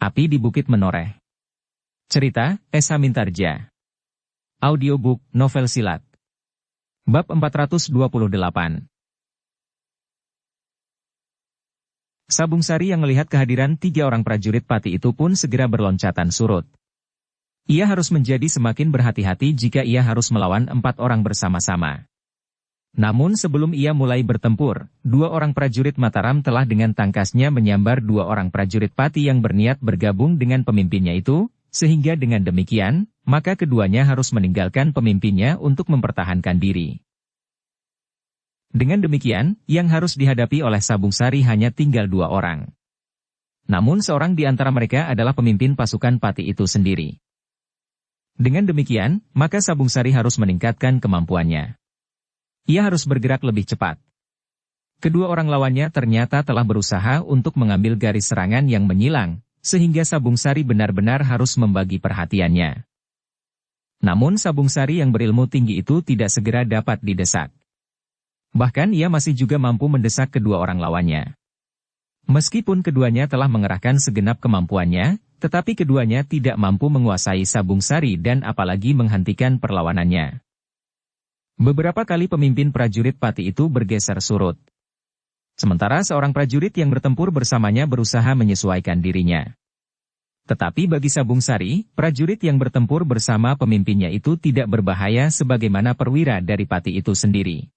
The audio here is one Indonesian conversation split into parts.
Api di Bukit Menoreh. Cerita, S. Hamintarja. Audiobook, novel silat. Bab 428. Sabung Sari yang melihat kehadiran 3 orang prajurit pati itu pun segera berloncatan surut. Ia harus menjadi semakin berhati-hati jika ia harus melawan 4 orang bersama-sama. Namun sebelum ia mulai bertempur, 2 orang prajurit Mataram telah dengan tangkasnya menyambar 2 orang prajurit pati yang berniat bergabung dengan pemimpinnya itu, sehingga dengan demikian, maka keduanya harus meninggalkan pemimpinnya untuk mempertahankan diri. Dengan demikian, yang harus dihadapi oleh Sabung Sari hanya tinggal 2 orang. Namun seorang di antara mereka adalah pemimpin pasukan pati itu sendiri. Dengan demikian, maka Sabung Sari harus meningkatkan kemampuannya. Ia harus bergerak lebih cepat. Kedua orang lawannya ternyata telah berusaha untuk mengambil garis serangan yang menyilang, sehingga Sabung Sari benar-benar harus membagi perhatiannya. Namun Sabung Sari yang berilmu tinggi itu tidak segera dapat didesak. Bahkan ia masih juga mampu mendesak kedua orang lawannya. Meskipun keduanya telah mengerahkan segenap kemampuannya, tetapi keduanya tidak mampu menguasai Sabung Sari dan apalagi menghentikan perlawanannya. Beberapa kali pemimpin prajurit pati itu bergeser surut. Sementara seorang prajurit yang bertempur bersamanya berusaha menyesuaikan dirinya. Tetapi bagi Sabung Sari, prajurit yang bertempur bersama pemimpinnya itu tidak berbahaya sebagaimana perwira dari pati itu sendiri.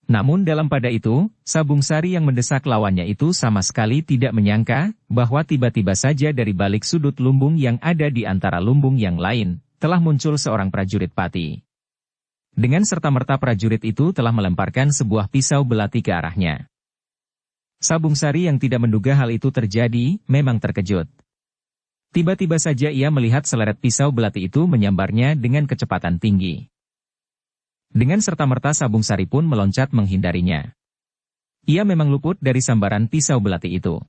Namun dalam pada itu, Sabung Sari yang mendesak lawannya itu sama sekali tidak menyangka bahwa tiba-tiba saja dari balik sudut lumbung yang ada di antara lumbung yang lain, telah muncul seorang prajurit pati. Dengan serta-merta prajurit itu telah melemparkan sebuah pisau belati ke arahnya. Sabung Sari yang tidak menduga hal itu terjadi, memang terkejut. Tiba-tiba saja ia melihat seleret pisau belati itu menyambarnya dengan kecepatan tinggi. Dengan serta-merta Sabung Sari pun meloncat menghindarinya. Ia memang luput dari sambaran pisau belati itu.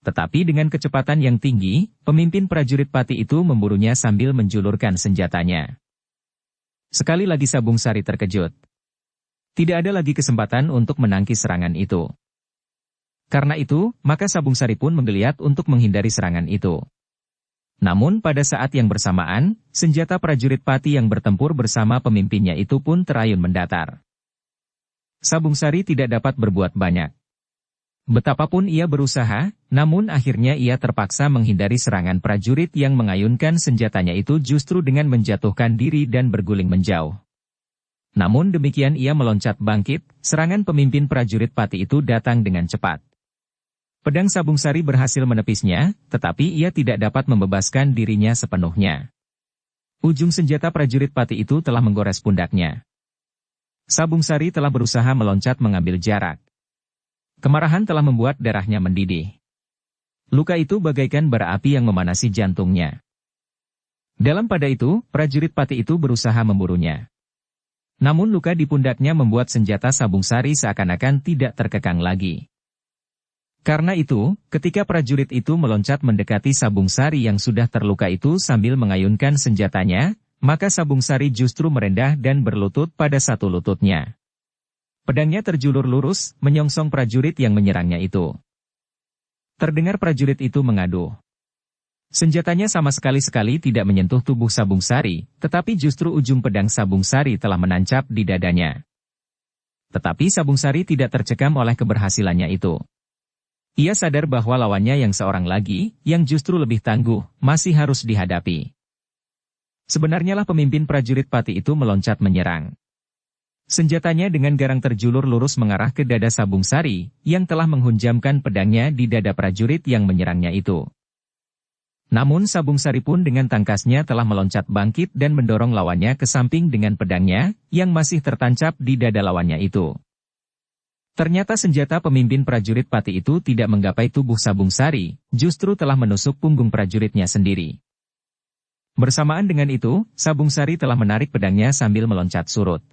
Tetapi dengan kecepatan yang tinggi, pemimpin prajurit pati itu memburunya sambil menjulurkan senjatanya. Sekali lagi Sabung Sari terkejut. Tidak ada lagi kesempatan untuk menangkis serangan itu. Karena itu, maka Sabung Sari pun menggeliat untuk menghindari serangan itu. Namun pada saat yang bersamaan, senjata prajurit pati yang bertempur bersama pemimpinnya itu pun terayun mendatar. Sabung Sari tidak dapat berbuat banyak. Betapapun ia berusaha, namun akhirnya ia terpaksa menghindari serangan prajurit yang mengayunkan senjatanya itu justru dengan menjatuhkan diri dan berguling menjauh. Namun demikian ia meloncat bangkit, serangan pemimpin prajurit pati itu datang dengan cepat. Pedang Sabung Sari berhasil menepisnya, tetapi ia tidak dapat membebaskan dirinya sepenuhnya. Ujung senjata prajurit pati itu telah menggores pundaknya. Sabung Sari telah berusaha meloncat mengambil jarak. Kemarahan telah membuat darahnya mendidih. Luka itu bagaikan bara api yang memanasi jantungnya. Dalam pada itu, prajurit pati itu berusaha memburunya. Namun luka di pundaknya membuat senjata Sabung Sari seakan-akan tidak terkekang lagi. Karena itu, ketika prajurit itu meloncat mendekati Sabung Sari yang sudah terluka itu sambil mengayunkan senjatanya, maka Sabung Sari justru merendah dan berlutut pada satu lututnya. Pedangnya terjulur lurus, menyongsong prajurit yang menyerangnya itu. Terdengar prajurit itu mengaduh. Senjatanya sama sekali tidak menyentuh tubuh Sabung Sari, tetapi justru ujung pedang Sabung Sari telah menancap di dadanya. Tetapi Sabung Sari tidak tercekam oleh keberhasilannya itu. Ia sadar bahwa lawannya yang seorang lagi, yang justru lebih tangguh, masih harus dihadapi. Sebenarnya lah pemimpin prajurit pati itu meloncat menyerang. Senjatanya dengan garang terjulur lurus mengarah ke dada Sabung Sari, yang telah menghunjamkan pedangnya di dada prajurit yang menyerangnya itu. Namun Sabung Sari pun dengan tangkasnya telah meloncat bangkit dan mendorong lawannya ke samping dengan pedangnya, yang masih tertancap di dada lawannya itu. Ternyata senjata pemimpin prajurit pati itu tidak menggapai tubuh Sabung Sari, justru telah menusuk punggung prajuritnya sendiri. Bersamaan dengan itu, Sabung Sari telah menarik pedangnya sambil meloncat surut.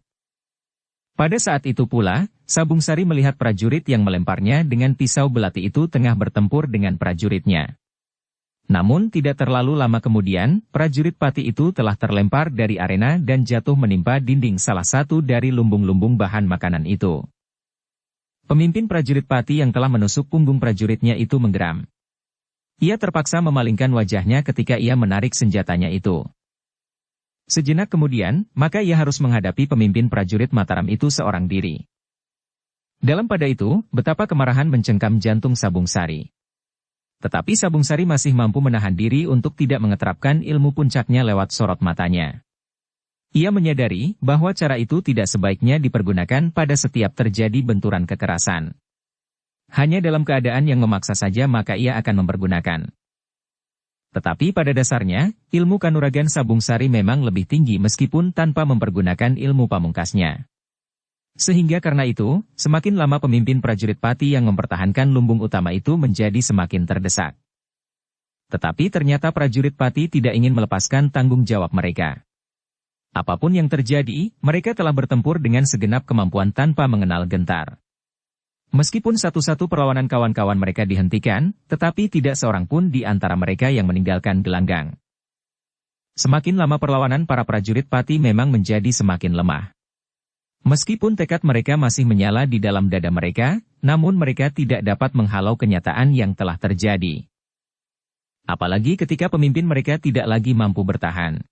Pada saat itu pula, Sabung Sari melihat prajurit yang melemparnya dengan pisau belati itu tengah bertempur dengan prajuritnya. Namun tidak terlalu lama kemudian, prajurit pati itu telah terlempar dari arena dan jatuh menimpa dinding salah satu dari lumbung-lumbung bahan makanan itu. Pemimpin prajurit pati yang telah menusuk punggung prajuritnya itu menggeram. Ia terpaksa memalingkan wajahnya ketika ia menarik senjatanya itu. Sejenak kemudian, maka ia harus menghadapi pemimpin prajurit Mataram itu seorang diri. Dalam pada itu, betapa kemarahan mencengkam jantung Sabung Sari. Tetapi Sabung Sari masih mampu menahan diri untuk tidak mengeterapkan ilmu puncaknya lewat sorot matanya. Ia menyadari bahwa cara itu tidak sebaiknya dipergunakan pada setiap terjadi benturan kekerasan. Hanya dalam keadaan yang memaksa saja maka ia akan mempergunakan. Tetapi pada dasarnya, ilmu kanuragan Sabung Sari memang lebih tinggi meskipun tanpa mempergunakan ilmu pamungkasnya. Sehingga karena itu, semakin lama pemimpin prajurit Pati yang mempertahankan lumbung utama itu menjadi semakin terdesak. Tetapi ternyata prajurit Pati tidak ingin melepaskan tanggung jawab mereka. Apapun yang terjadi, mereka telah bertempur dengan segenap kemampuan tanpa mengenal gentar. Meskipun satu-satu perlawanan kawan-kawan mereka dihentikan, tetapi tidak seorang pun di antara mereka yang meninggalkan gelanggang. Semakin lama perlawanan para prajurit Pati memang menjadi semakin lemah. Meskipun tekad mereka masih menyala di dalam dada mereka, namun mereka tidak dapat menghalau kenyataan yang telah terjadi. Apalagi ketika pemimpin mereka tidak lagi mampu bertahan.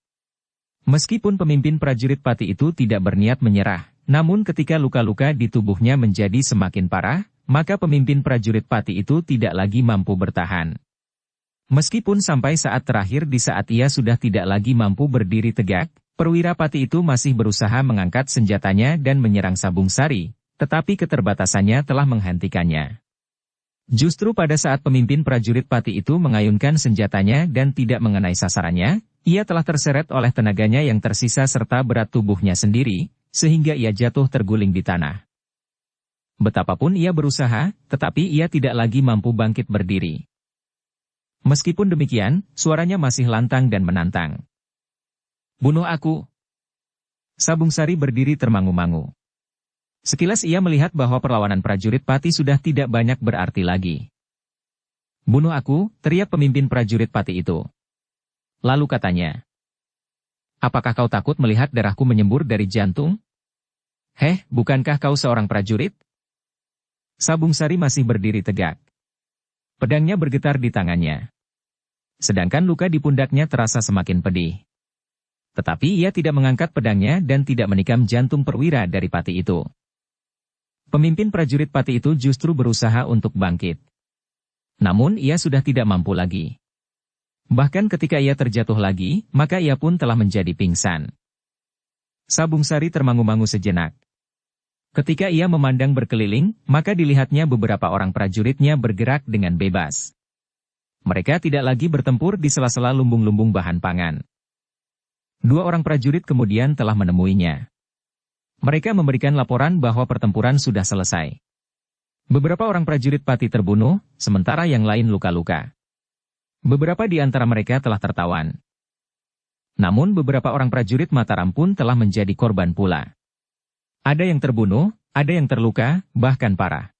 Meskipun pemimpin prajurit Pati itu tidak berniat menyerah, namun ketika luka-luka di tubuhnya menjadi semakin parah, maka pemimpin prajurit Pati itu tidak lagi mampu bertahan. Meskipun sampai saat terakhir di saat ia sudah tidak lagi mampu berdiri tegak, perwira Pati itu masih berusaha mengangkat senjatanya dan menyerang Sabung Sari, tetapi keterbatasannya telah menghentikannya. Justru pada saat pemimpin prajurit Pati itu mengayunkan senjatanya dan tidak mengenai sasarannya, ia telah terseret oleh tenaganya yang tersisa serta berat tubuhnya sendiri, sehingga ia jatuh terguling di tanah. Betapapun ia berusaha, tetapi ia tidak lagi mampu bangkit berdiri. Meskipun demikian, suaranya masih lantang dan menantang. "Bunuh aku!" Sabung Sari berdiri termangu-mangu. Sekilas ia melihat bahwa perlawanan prajurit Pati sudah tidak banyak berarti lagi. "Bunuh aku!" teriak pemimpin prajurit Pati itu. Lalu katanya, "Apakah kau takut melihat darahku menyembur dari jantung? Heh, bukankah kau seorang prajurit?" Sabung Sari masih berdiri tegak. Pedangnya bergetar di tangannya. Sedangkan luka di pundaknya terasa semakin pedih. Tetapi ia tidak mengangkat pedangnya dan tidak menikam jantung perwira dari Pati itu. Pemimpin prajurit Pati itu justru berusaha untuk bangkit. Namun ia sudah tidak mampu lagi. Bahkan ketika ia terjatuh lagi, maka ia pun telah menjadi pingsan. Sabung Sari termangu-mangu sejenak. Ketika ia memandang berkeliling, maka dilihatnya beberapa orang prajuritnya bergerak dengan bebas. Mereka tidak lagi bertempur di sela-sela lumbung-lumbung bahan pangan. 2 orang prajurit kemudian telah menemuinya. Mereka memberikan laporan bahwa pertempuran sudah selesai. Beberapa orang prajurit Pati terbunuh, sementara yang lain luka-luka. Beberapa di antara mereka telah tertawan. Namun beberapa orang prajurit Mataram pun telah menjadi korban pula. Ada yang terbunuh, ada yang terluka, bahkan parah.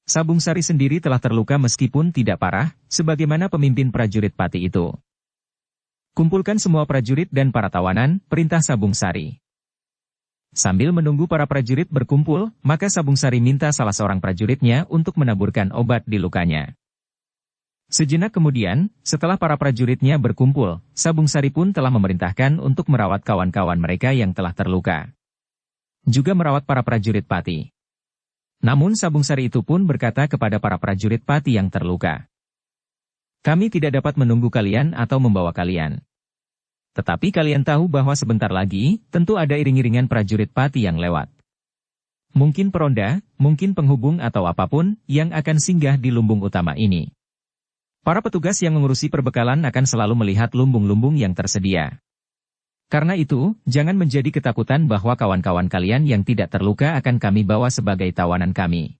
Sabung Sari sendiri telah terluka meskipun tidak parah, sebagaimana pemimpin prajurit Pati itu. "Kumpulkan semua prajurit dan para tawanan," perintah Sabung Sari. Sambil menunggu para prajurit berkumpul, maka Sabung Sari minta salah seorang prajuritnya untuk menaburkan obat di lukanya. Sejenak kemudian, setelah para prajuritnya berkumpul, Sabung Sari pun telah memerintahkan untuk merawat kawan-kawan mereka yang telah terluka. Juga merawat para prajurit Pati. Namun Sabung Sari itu pun berkata kepada para prajurit Pati yang terluka, "Kami tidak dapat menunggu kalian atau membawa kalian. Tetapi kalian tahu bahwa sebentar lagi, tentu ada iring-iringan prajurit Pati yang lewat. Mungkin peronda, mungkin penghubung atau apapun, yang akan singgah di lumbung utama ini. Para petugas yang mengurusi perbekalan akan selalu melihat lumbung-lumbung yang tersedia. Karena itu, jangan menjadi ketakutan bahwa kawan-kawan kalian yang tidak terluka akan kami bawa sebagai tawanan kami."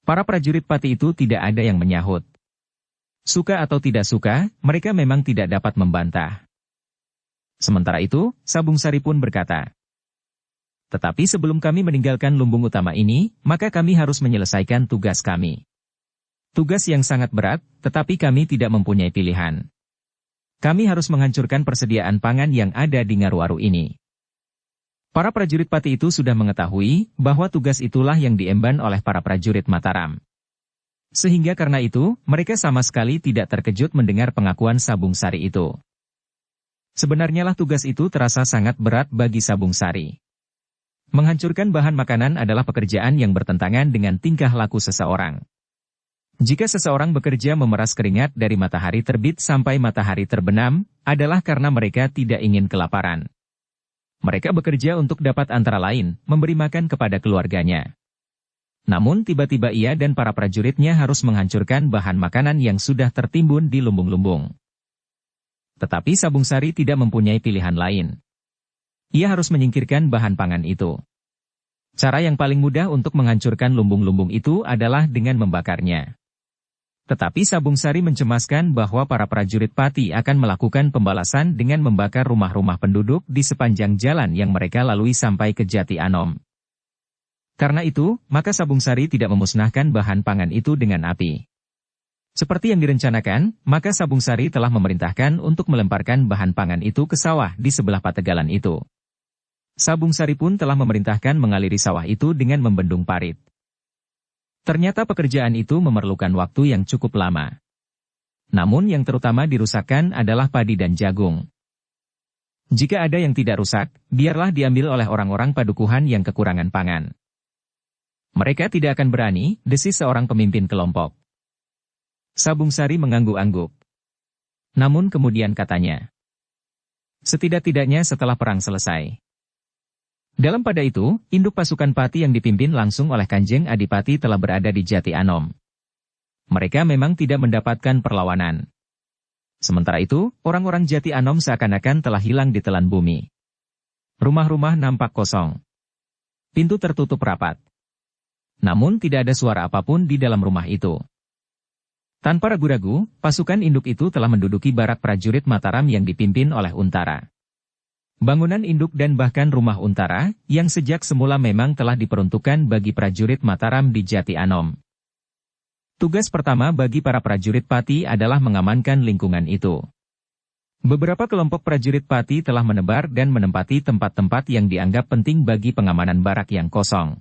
Para prajurit Pati itu tidak ada yang menyahut. Suka atau tidak suka, mereka memang tidak dapat membantah. Sementara itu, Sabung Sari pun berkata, "Tetapi sebelum kami meninggalkan lumbung utama ini, maka kami harus menyelesaikan tugas kami. Tugas yang sangat berat, tetapi kami tidak mempunyai pilihan. Kami harus menghancurkan persediaan pangan yang ada di Ngaruaru ini." Para prajurit Pati itu sudah mengetahui bahwa tugas itulah yang diemban oleh para prajurit Mataram. Sehingga karena itu, mereka sama sekali tidak terkejut mendengar pengakuan Sabung Sari itu. Sebenarnya lah tugas itu terasa sangat berat bagi Sabung Sari. Menghancurkan bahan makanan adalah pekerjaan yang bertentangan dengan tingkah laku seseorang. Jika seseorang bekerja memeras keringat dari matahari terbit sampai matahari terbenam, adalah karena mereka tidak ingin kelaparan. Mereka bekerja untuk dapat antara lain, memberi makan kepada keluarganya. Namun tiba-tiba ia dan para prajuritnya harus menghancurkan bahan makanan yang sudah tertimbun di lumbung-lumbung. Tetapi Sabung Sari tidak mempunyai pilihan lain. Ia harus menyingkirkan bahan pangan itu. Cara yang paling mudah untuk menghancurkan lumbung-lumbung itu adalah dengan membakarnya. Tetapi Sabung Sari mencemaskan bahwa para prajurit Pati akan melakukan pembalasan dengan membakar rumah-rumah penduduk di sepanjang jalan yang mereka lalui sampai ke Jati Anom. Karena itu, maka Sabung Sari tidak memusnahkan bahan pangan itu dengan api. Seperti yang direncanakan, maka Sabung Sari telah memerintahkan untuk melemparkan bahan pangan itu ke sawah di sebelah pategalan itu. Sabung Sari pun telah memerintahkan mengaliri sawah itu dengan membendung parit. Ternyata pekerjaan itu memerlukan waktu yang cukup lama. Namun yang terutama dirusakkan adalah padi dan jagung. Jika ada yang tidak rusak, biarlah diambil oleh orang-orang padukuhan yang kekurangan pangan. Mereka tidak akan berani, desis seorang pemimpin kelompok. Sabung Sari mengangguk-angguk. Namun kemudian katanya, setidak-tidaknya setelah perang selesai. Dalam pada itu, induk pasukan Pati yang dipimpin langsung oleh Kanjeng Adipati telah berada di Jati Anom. Mereka memang tidak mendapatkan perlawanan. Sementara itu, orang-orang Jati Anom seakan-akan telah hilang di telan bumi. Rumah-rumah nampak kosong. Pintu tertutup rapat. Namun tidak ada suara apapun di dalam rumah itu. Tanpa ragu-ragu, pasukan induk itu telah menduduki barak prajurit Mataram yang dipimpin oleh Untara. Bangunan induk dan bahkan rumah Untara, yang sejak semula memang telah diperuntukkan bagi prajurit Mataram di Jati Anom. Tugas pertama bagi para prajurit Pati adalah mengamankan lingkungan itu. Beberapa kelompok prajurit Pati telah menebar dan menempati tempat-tempat yang dianggap penting bagi pengamanan barak yang kosong.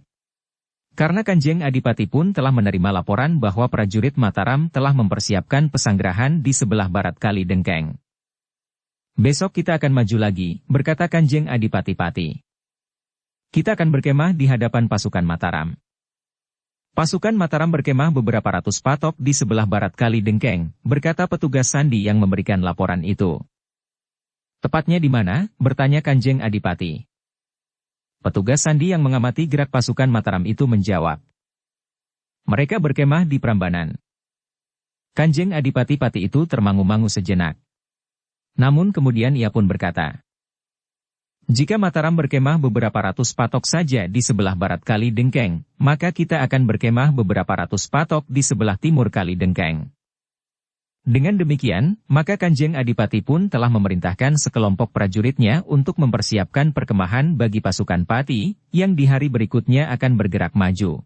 Karena Kanjeng Adipati pun telah menerima laporan bahwa prajurit Mataram telah mempersiapkan pesanggerahan di sebelah barat Kali Dengkeng. Besok kita akan maju lagi, berkata Kanjeng Adipati Pati. Kita akan berkemah di hadapan pasukan Mataram. Pasukan Mataram berkemah beberapa ratus patok di sebelah barat Kali Dengkeng, berkata petugas sandi yang memberikan laporan itu. Tepatnya di mana? Bertanya Kanjeng Adipati. Petugas sandi yang mengamati gerak pasukan Mataram itu menjawab. Mereka berkemah di Prambanan. Kanjeng Adipati Pati itu termangu-mangu sejenak. Namun kemudian ia pun berkata, jika Mataram berkemah beberapa ratus patok saja di sebelah barat Kali Dengkeng, maka kita akan berkemah beberapa ratus patok di sebelah timur Kali Dengkeng. Dengan demikian, maka Kanjeng Adipati pun telah memerintahkan sekelompok prajuritnya untuk mempersiapkan perkemahan bagi pasukan Pati, yang di hari berikutnya akan bergerak maju.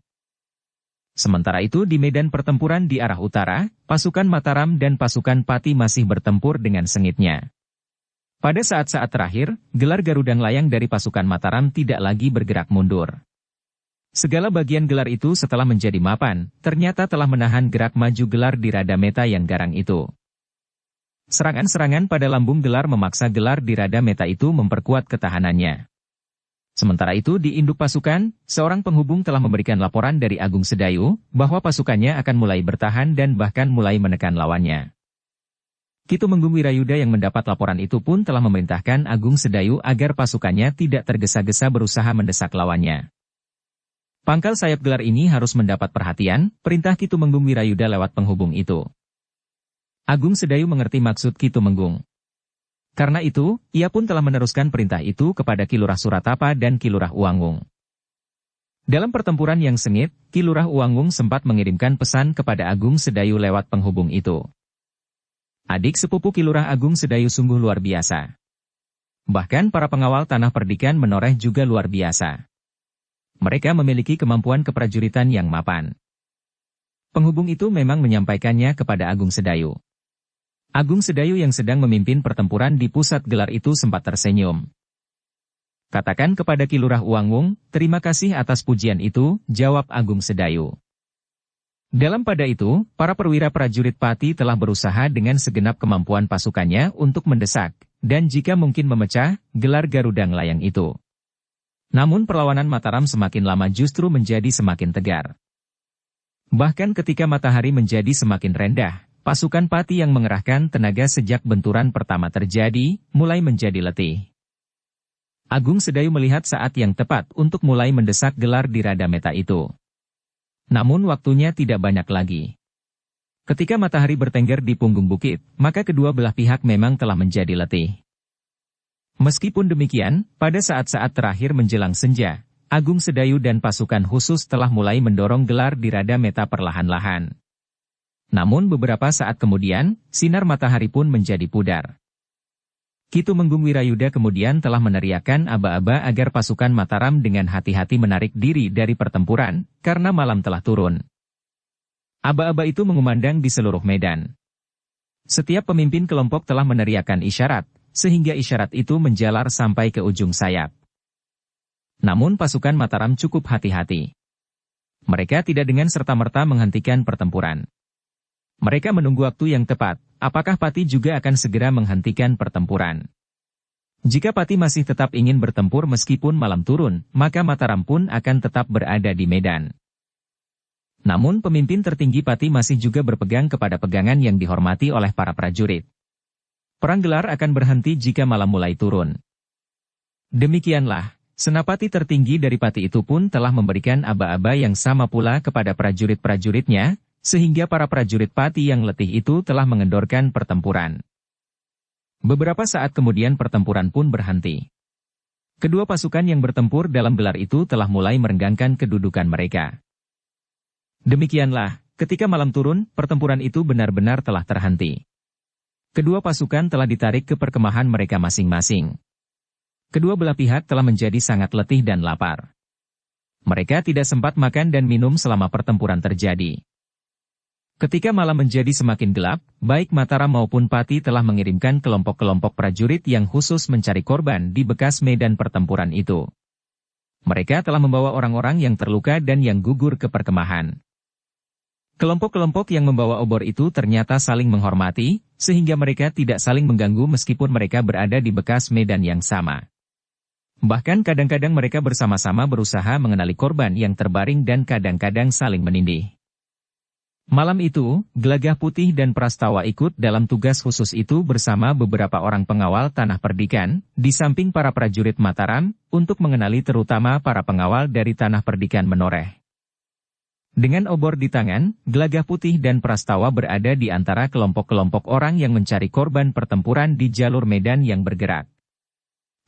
Sementara itu di medan pertempuran di arah utara, pasukan Mataram dan pasukan Pati masih bertempur dengan sengitnya. Pada saat-saat terakhir, gelar Garudang Layang dari pasukan Mataram tidak lagi bergerak mundur. Segala bagian gelar itu setelah menjadi mapan, ternyata telah menahan gerak maju gelar di Rada Meta yang garang itu. Serangan-serangan pada lambung gelar memaksa gelar di Rada Meta itu memperkuat ketahanannya. Sementara itu di induk pasukan, seorang penghubung telah memberikan laporan dari Agung Sedayu, bahwa pasukannya akan mulai bertahan dan bahkan mulai menekan lawannya. Ki Tumenggung Wirayuda yang mendapat laporan itu pun telah memerintahkan Agung Sedayu agar pasukannya tidak tergesa-gesa berusaha mendesak lawannya. Pangkal sayap gelar ini harus mendapat perhatian, perintah Ki Tumenggung Wirayuda lewat penghubung itu. Agung Sedayu mengerti maksud Ki Tumenggung. Karena itu, ia pun telah meneruskan perintah itu kepada Ki Lurah Suratapa dan Ki Lurah Uwangung. Dalam pertempuran yang sengit, Ki Lurah Uwangung sempat mengirimkan pesan kepada Agung Sedayu lewat penghubung itu. Adik sepupu Ki Lurah Agung Sedayu sungguh luar biasa. Bahkan para pengawal tanah perdikan menoreh juga luar biasa. Mereka memiliki kemampuan keprajuritan yang mapan. Penghubung itu memang menyampaikannya kepada Agung Sedayu. Agung Sedayu yang sedang memimpin pertempuran di pusat gelar itu sempat tersenyum. Katakan kepada Ki Lurah Uwangung, terima kasih atas pujian itu, jawab Agung Sedayu. Dalam pada itu, para perwira prajurit Pati telah berusaha dengan segenap kemampuan pasukannya untuk mendesak, dan jika mungkin memecah, gelar Garuda Nglayang itu. Namun perlawanan Mataram semakin lama justru menjadi semakin tegar. Bahkan ketika matahari menjadi semakin rendah, pasukan Pati yang mengerahkan tenaga sejak benturan pertama terjadi, mulai menjadi letih. Agung Sedayu melihat saat yang tepat untuk mulai mendesak gelar di Radameta itu. Namun waktunya tidak banyak lagi. Ketika matahari bertengger di punggung bukit, maka kedua belah pihak memang telah menjadi letih. Meskipun demikian, pada saat-saat terakhir menjelang senja, Agung Sedayu dan pasukan khusus telah mulai mendorong gelar di Radameta perlahan-lahan. Namun beberapa saat kemudian, sinar matahari pun menjadi pudar. Ki Tumenggung Wirayuda kemudian telah meneriakkan aba-aba agar pasukan Mataram dengan hati-hati menarik diri dari pertempuran, karena malam telah turun. Aba-aba itu mengumandang di seluruh medan. Setiap pemimpin kelompok telah meneriakkan isyarat, sehingga isyarat itu menjalar sampai ke ujung sayap. Namun pasukan Mataram cukup hati-hati. Mereka tidak dengan serta-merta menghentikan pertempuran. Mereka menunggu waktu yang tepat. Apakah Pati juga akan segera menghentikan pertempuran? Jika Pati masih tetap ingin bertempur meskipun malam turun, maka Mataram pun akan tetap berada di medan. Namun pemimpin tertinggi Pati masih juga berpegang kepada pegangan yang dihormati oleh para prajurit. Perang gelar akan berhenti jika malam mulai turun. Demikianlah, senapati tertinggi dari Pati itu pun telah memberikan aba-aba yang sama pula kepada prajurit-prajuritnya, sehingga para prajurit Pati yang letih itu telah mengendorkan pertempuran. Beberapa saat kemudian pertempuran pun berhenti. Kedua pasukan yang bertempur dalam gelar itu telah mulai merenggangkan kedudukan mereka. Demikianlah, ketika malam turun, pertempuran itu benar-benar telah terhenti. Kedua pasukan telah ditarik ke perkemahan mereka masing-masing. Kedua belah pihak telah menjadi sangat letih dan lapar. Mereka tidak sempat makan dan minum selama pertempuran terjadi. Ketika malam menjadi semakin gelap, baik Mataram maupun Pati telah mengirimkan kelompok-kelompok prajurit yang khusus mencari korban di bekas medan pertempuran itu. Mereka telah membawa orang-orang yang terluka dan yang gugur ke perkemahan. Kelompok-kelompok yang membawa obor itu ternyata saling menghormati, sehingga mereka tidak saling mengganggu meskipun mereka berada di bekas medan yang sama. Bahkan kadang-kadang mereka bersama-sama berusaha mengenali korban yang terbaring dan kadang-kadang saling menindih. Malam itu, Gelagah Putih dan Prastawa ikut dalam tugas khusus itu bersama beberapa orang pengawal Tanah Perdikan, di samping para prajurit Mataram, untuk mengenali terutama para pengawal dari Tanah Perdikan Menoreh. Dengan obor di tangan, Gelagah Putih dan Prastawa berada di antara kelompok-kelompok orang yang mencari korban pertempuran di jalur medan yang bergerak.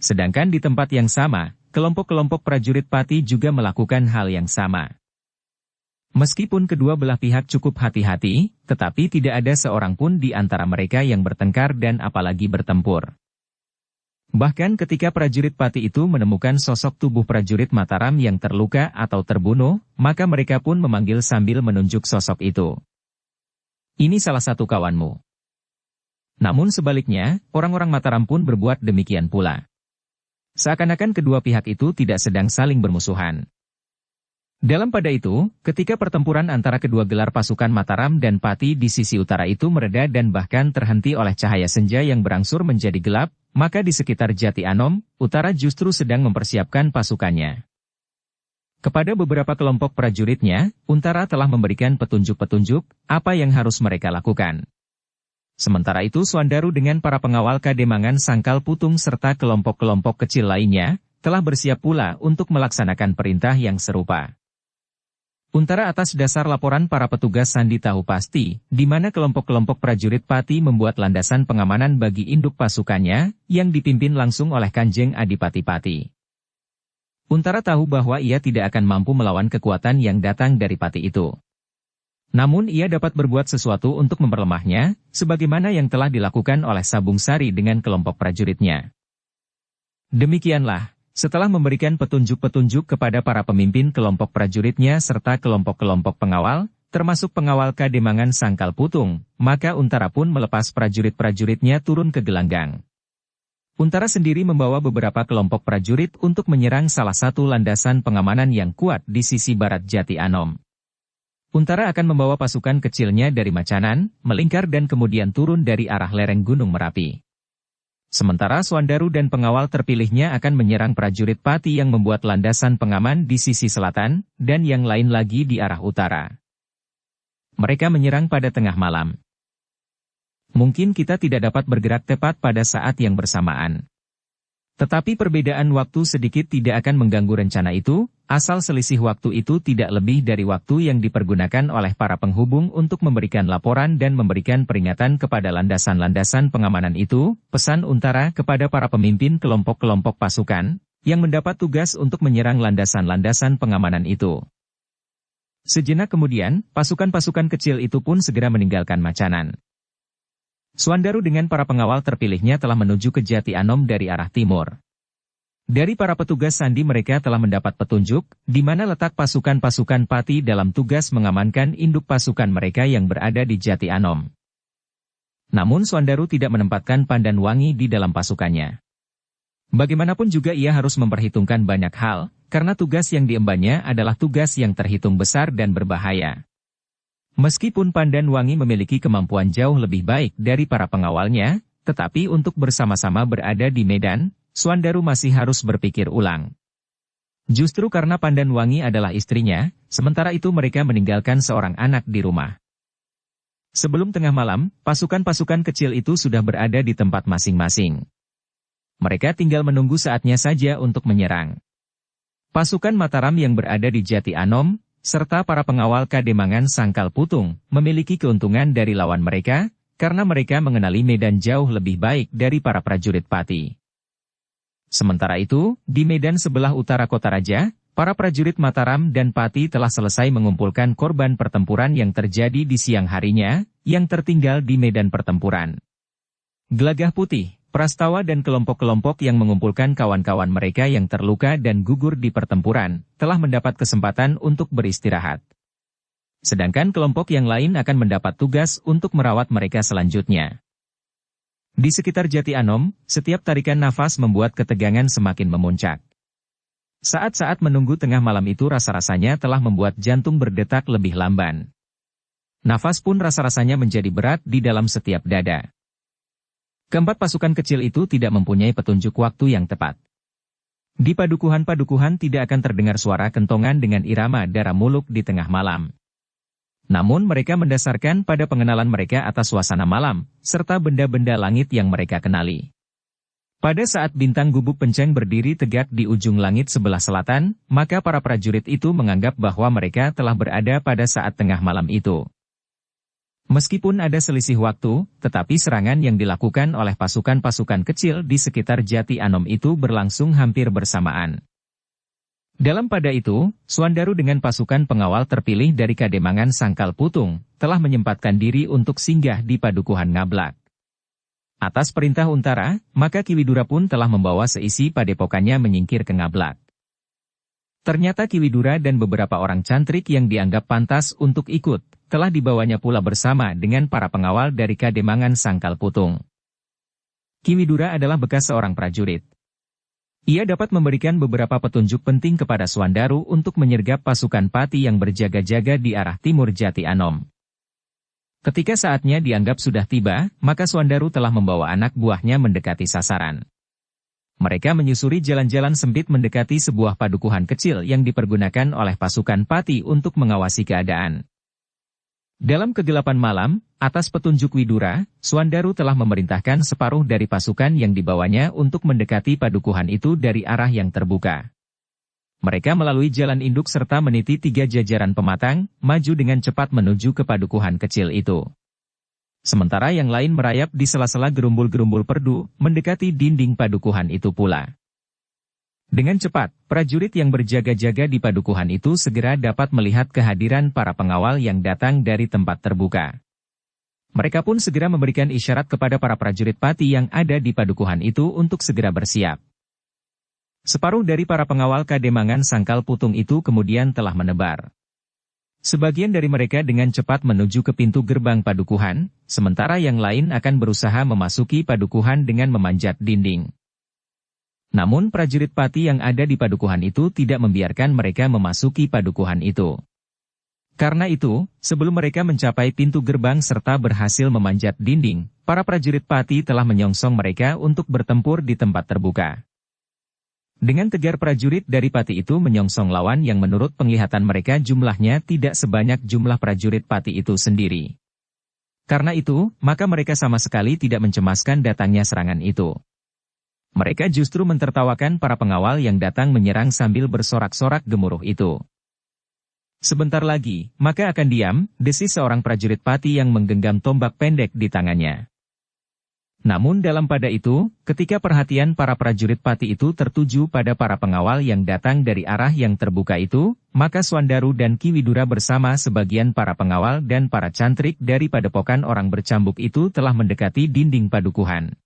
Sedangkan di tempat yang sama, kelompok-kelompok prajurit Pati juga melakukan hal yang sama. Meskipun kedua belah pihak cukup hati-hati, tetapi tidak ada seorang pun di antara mereka yang bertengkar dan apalagi bertempur. Bahkan ketika prajurit Pati itu menemukan sosok tubuh prajurit Mataram yang terluka atau terbunuh, maka mereka pun memanggil sambil menunjuk sosok itu. Ini salah satu kawanmu. Namun sebaliknya, orang-orang Mataram pun berbuat demikian pula. Seakan-akan kedua pihak itu tidak sedang saling bermusuhan. Dalam pada itu, ketika pertempuran antara kedua gelar pasukan Mataram dan Pati di sisi utara itu mereda dan bahkan terhenti oleh cahaya senja yang berangsur menjadi gelap, maka di sekitar Jati Anom, utara justru sedang mempersiapkan pasukannya. Kepada beberapa kelompok prajuritnya, Untara telah memberikan petunjuk-petunjuk apa yang harus mereka lakukan. Sementara itu Swandaru dengan para pengawal Kademangan Sangkal Putung serta kelompok-kelompok kecil lainnya, telah bersiap pula untuk melaksanakan perintah yang serupa. Untara atas dasar laporan para petugas Sandi tahu pasti, di mana kelompok-kelompok prajurit Pati membuat landasan pengamanan bagi induk pasukannya, yang dipimpin langsung oleh Kanjeng Adipati Pati. Untara tahu bahwa ia tidak akan mampu melawan kekuatan yang datang dari Pati itu. Namun ia dapat berbuat sesuatu untuk memperlemahnya, sebagaimana yang telah dilakukan oleh Sabung Sari dengan kelompok prajuritnya. Demikianlah. Setelah memberikan petunjuk-petunjuk kepada para pemimpin kelompok prajuritnya serta kelompok-kelompok pengawal, termasuk pengawal Kademangan Sangkal Putung, maka Untara pun melepas prajurit-prajuritnya turun ke gelanggang. Untara sendiri membawa beberapa kelompok prajurit untuk menyerang salah satu landasan pengamanan yang kuat di sisi barat Jati Anom. Untara akan membawa pasukan kecilnya dari Macanan, melingkar dan kemudian turun dari arah lereng Gunung Merapi. Sementara Suandaru dan pengawal terpilihnya akan menyerang prajurit Pati yang membuat landasan pengaman di sisi selatan, dan yang lain lagi di arah utara. Mereka menyerang pada tengah malam. Mungkin kita tidak dapat bergerak tepat pada saat yang bersamaan. Tetapi perbedaan waktu sedikit tidak akan mengganggu rencana itu, asal selisih waktu itu tidak lebih dari waktu yang dipergunakan oleh para penghubung untuk memberikan laporan dan memberikan peringatan kepada landasan-landasan pengamanan itu, pesan Untara kepada para pemimpin kelompok-kelompok pasukan, yang mendapat tugas untuk menyerang landasan-landasan pengamanan itu. Sejenak kemudian, pasukan-pasukan kecil itu pun segera meninggalkan Macanan. Suandaru dengan para pengawal terpilihnya telah menuju ke Jati Anom dari arah timur. Dari para petugas sandi mereka telah mendapat petunjuk, di mana letak pasukan-pasukan Pati dalam tugas mengamankan induk pasukan mereka yang berada di Jati Anom. Namun Suandaru tidak menempatkan Pandan Wangi di dalam pasukannya. Bagaimanapun juga ia harus memperhitungkan banyak hal, karena tugas yang diembannya adalah tugas yang terhitung besar dan berbahaya. Meskipun Pandan Wangi memiliki kemampuan jauh lebih baik dari para pengawalnya, tetapi untuk bersama-sama berada di medan, Suandaru masih harus berpikir ulang. Justru karena Pandan Wangi adalah istrinya, sementara itu mereka meninggalkan seorang anak di rumah. Sebelum tengah malam, pasukan-pasukan kecil itu sudah berada di tempat masing-masing. Mereka tinggal menunggu saatnya saja untuk menyerang. Pasukan Mataram yang berada di Jati Anom, serta para pengawal Kademangan Sangkal Putung, memiliki keuntungan dari lawan mereka, karena mereka mengenali medan jauh lebih baik dari para prajurit Pati. Sementara itu, di medan sebelah utara kota raja, para prajurit Mataram dan Pati telah selesai mengumpulkan korban pertempuran yang terjadi di siang harinya, yang tertinggal di medan pertempuran. Gelagah Putih, Prastawa dan kelompok-kelompok yang mengumpulkan kawan-kawan mereka yang terluka dan gugur di pertempuran, telah mendapat kesempatan untuk beristirahat. Sedangkan kelompok yang lain akan mendapat tugas untuk merawat mereka selanjutnya. Di sekitar Jati Anom, setiap tarikan nafas membuat ketegangan semakin memuncak. Saat-saat menunggu tengah malam itu rasa-rasanya telah membuat jantung berdetak lebih lamban. Nafas pun rasa-rasanya menjadi berat di dalam setiap dada. Keempat pasukan kecil itu tidak mempunyai petunjuk waktu yang tepat. Di padukuhan-padukuhan tidak akan terdengar suara kentongan dengan irama dara muluk di tengah malam. Namun mereka mendasarkan pada pengenalan mereka atas suasana malam, serta benda-benda langit yang mereka kenali. Pada saat bintang gubuk penceng berdiri tegak di ujung langit sebelah selatan, maka para prajurit itu menganggap bahwa mereka telah berada pada saat tengah malam itu. Meskipun ada selisih waktu, tetapi serangan yang dilakukan oleh pasukan-pasukan kecil di sekitar Jati Anom itu berlangsung hampir bersamaan. Dalam pada itu, Suandaru dengan pasukan pengawal terpilih dari Kademangan Sangkal Putung, telah menyempatkan diri untuk singgah di Padukuhan Ngablak. Atas perintah Untara, maka Ki Widura pun telah membawa seisi padepokannya menyingkir ke Ngablak. Ternyata Ki Widura dan beberapa orang cantrik yang dianggap pantas untuk ikut, telah dibawanya pula bersama dengan para pengawal dari Kademangan Sangkal Putung. Ki Widura adalah bekas seorang prajurit. Ia dapat memberikan beberapa petunjuk penting kepada Suandaru untuk menyergap pasukan Pati yang berjaga-jaga di arah timur Jati Anom. Ketika saatnya dianggap sudah tiba, maka Suandaru telah membawa anak buahnya mendekati sasaran. Mereka menyusuri jalan-jalan sempit mendekati sebuah padukuhan kecil yang dipergunakan oleh pasukan Pati untuk mengawasi keadaan. Dalam kegelapan malam, atas petunjuk Widura, Suandaru telah memerintahkan separuh dari pasukan yang dibawanya untuk mendekati padukuhan itu dari arah yang terbuka. Mereka melalui jalan induk serta meniti 3 jajaran pematang, maju dengan cepat menuju ke padukuhan kecil itu. Sementara yang lain merayap di sela-sela gerumbul-gerumbul perdu, mendekati dinding padukuhan itu pula. Dengan cepat, prajurit yang berjaga-jaga di padukuhan itu segera dapat melihat kehadiran para pengawal yang datang dari tempat terbuka. Mereka pun segera memberikan isyarat kepada para prajurit Pati yang ada di padukuhan itu untuk segera bersiap. Separuh dari para pengawal Kademangan Sangkal Putung itu kemudian telah menebar. Sebagian dari mereka dengan cepat menuju ke pintu gerbang padukuhan, sementara yang lain akan berusaha memasuki padukuhan dengan memanjat dinding. Namun prajurit Pati yang ada di padukuhan itu tidak membiarkan mereka memasuki padukuhan itu. Karena itu, sebelum mereka mencapai pintu gerbang serta berhasil memanjat dinding, para prajurit Pati telah menyongsong mereka untuk bertempur di tempat terbuka. Dengan tegar prajurit dari Pati itu menyongsong lawan yang menurut penglihatan mereka jumlahnya tidak sebanyak jumlah prajurit Pati itu sendiri. Karena itu, maka mereka sama sekali tidak mencemaskan datangnya serangan itu. Mereka justru mentertawakan para pengawal yang datang menyerang sambil bersorak-sorak gemuruh itu. Sebentar lagi, maka akan diam, desis seorang prajurit Pati yang menggenggam tombak pendek di tangannya. Namun dalam pada itu, ketika perhatian para prajurit Pati itu tertuju pada para pengawal yang datang dari arah yang terbuka itu, maka Swandaru dan Ki Widura bersama sebagian para pengawal dan para cantrik dari padepokan orang bercambuk itu telah mendekati dinding padukuhan.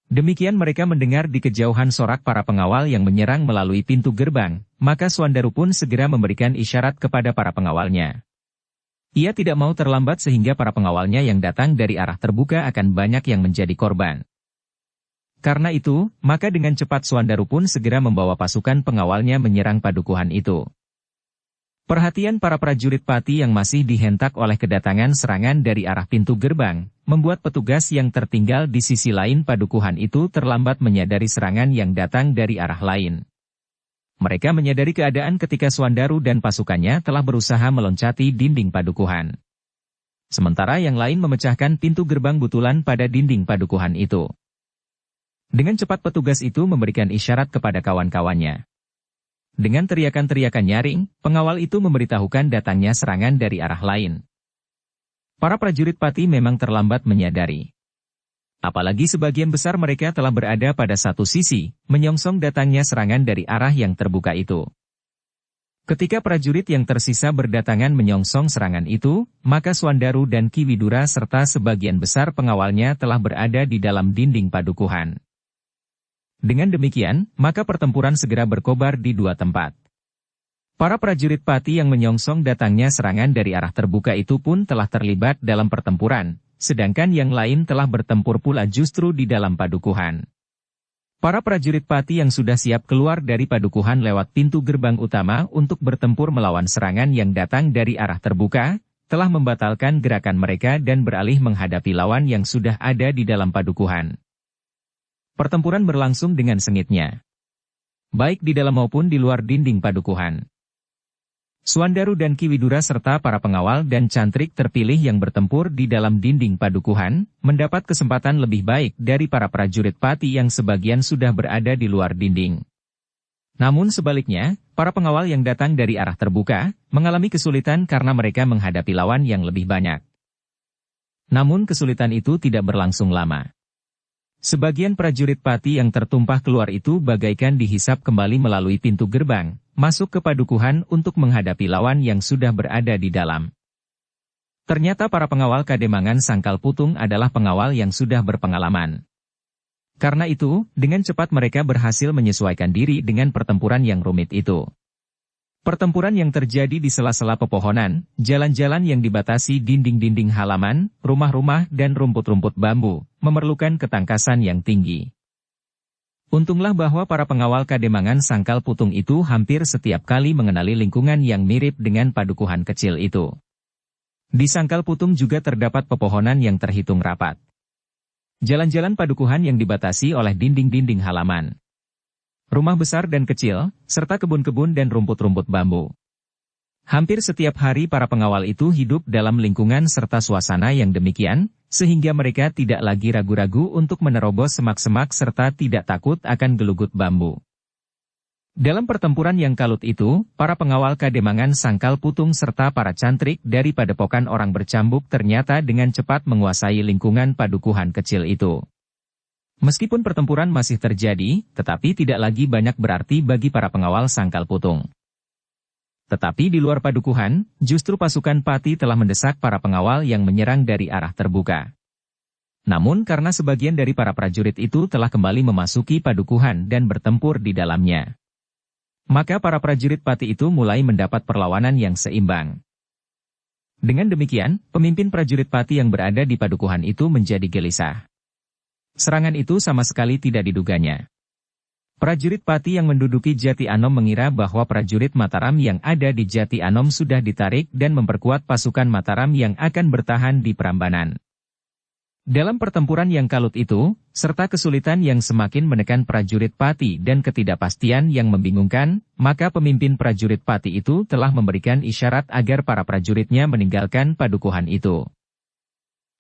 Demikian mereka mendengar di kejauhan sorak para pengawal yang menyerang melalui pintu gerbang, maka Swandaru pun segera memberikan isyarat kepada para pengawalnya. Ia tidak mau terlambat sehingga para pengawalnya yang datang dari arah terbuka akan banyak yang menjadi korban. Karena itu, maka dengan cepat Swandaru pun segera membawa pasukan pengawalnya menyerang padukuhan itu. Perhatian para prajurit Pati yang masih dihentak oleh kedatangan serangan dari arah pintu gerbang, membuat petugas yang tertinggal di sisi lain padukuhan itu terlambat menyadari serangan yang datang dari arah lain. Mereka menyadari keadaan ketika Swandaru dan pasukannya telah berusaha meloncati dinding padukuhan. Sementara yang lain memecahkan pintu gerbang butulan pada dinding padukuhan itu. Dengan cepat petugas itu memberikan isyarat kepada kawan-kawannya. Dengan teriakan-teriakan nyaring, pengawal itu memberitahukan datangnya serangan dari arah lain. Para prajurit Pati memang terlambat menyadari. Apalagi sebagian besar mereka telah berada pada satu sisi, menyongsong datangnya serangan dari arah yang terbuka itu. Ketika prajurit yang tersisa berdatangan menyongsong serangan itu, maka Swandaru dan Ki Widura serta sebagian besar pengawalnya telah berada di dalam dinding padukuhan. Dengan demikian, maka pertempuran segera berkobar di dua tempat. Para prajurit Pati yang menyongsong datangnya serangan dari arah terbuka itu pun telah terlibat dalam pertempuran, sedangkan yang lain telah bertempur pula justru di dalam padukuhan. Para prajurit Pati yang sudah siap keluar dari padukuhan lewat pintu gerbang utama untuk bertempur melawan serangan yang datang dari arah terbuka, telah membatalkan gerakan mereka dan beralih menghadapi lawan yang sudah ada di dalam padukuhan. Pertempuran berlangsung dengan sengitnya, baik di dalam maupun di luar dinding padukuhan. Swandaru dan Ki Widura serta para pengawal dan cantrik terpilih yang bertempur di dalam dinding padukuhan, mendapat kesempatan lebih baik dari para prajurit Pati yang sebagian sudah berada di luar dinding. Namun sebaliknya, para pengawal yang datang dari arah terbuka, mengalami kesulitan karena mereka menghadapi lawan yang lebih banyak. Namun kesulitan itu tidak berlangsung lama. Sebagian prajurit Pati yang tertumpah keluar itu bagaikan dihisap kembali melalui pintu gerbang, masuk ke padukuhan untuk menghadapi lawan yang sudah berada di dalam. Ternyata para pengawal Kademangan Sangkal Putung adalah pengawal yang sudah berpengalaman. Karena itu, dengan cepat mereka berhasil menyesuaikan diri dengan pertempuran yang rumit itu. Pertempuran yang terjadi di sela-sela pepohonan, jalan-jalan yang dibatasi dinding-dinding halaman, rumah-rumah dan rumput-rumput bambu, memerlukan ketangkasan yang tinggi. Untunglah bahwa para pengawal Kademangan Sangkal Putung itu hampir setiap kali mengenali lingkungan yang mirip dengan padukuhan kecil itu. Di Sangkal Putung juga terdapat pepohonan yang terhitung rapat. Jalan-jalan padukuhan yang dibatasi oleh dinding-dinding halaman, rumah besar dan kecil, serta kebun-kebun dan rumput-rumput bambu. Hampir setiap hari para pengawal itu hidup dalam lingkungan serta suasana yang demikian, sehingga mereka tidak lagi ragu-ragu untuk menerobos semak-semak serta tidak takut akan gelugut bambu. Dalam pertempuran yang kalut itu, para pengawal Kademangan Sangkal Putung serta para cantrik dari padepokan orang bercambuk ternyata dengan cepat menguasai lingkungan padukuhan kecil itu. Meskipun pertempuran masih terjadi, tetapi tidak lagi banyak berarti bagi para pengawal Sangkal Putung. Tetapi di luar padukuhan, justru pasukan Pati telah mendesak para pengawal yang menyerang dari arah terbuka. Namun karena sebagian dari para prajurit itu telah kembali memasuki padukuhan dan bertempur di dalamnya, maka para prajurit Pati itu mulai mendapat perlawanan yang seimbang. Dengan demikian, pemimpin prajurit Pati yang berada di padukuhan itu menjadi gelisah. Serangan itu sama sekali tidak diduganya. Prajurit Pati yang menduduki Jati Anom mengira bahwa prajurit Mataram yang ada di Jati Anom sudah ditarik dan memperkuat pasukan Mataram yang akan bertahan di Prambanan. Dalam pertempuran yang kalut itu, serta kesulitan yang semakin menekan prajurit Pati dan ketidakpastian yang membingungkan, maka pemimpin prajurit Pati itu telah memberikan isyarat agar para prajuritnya meninggalkan padukuhan itu.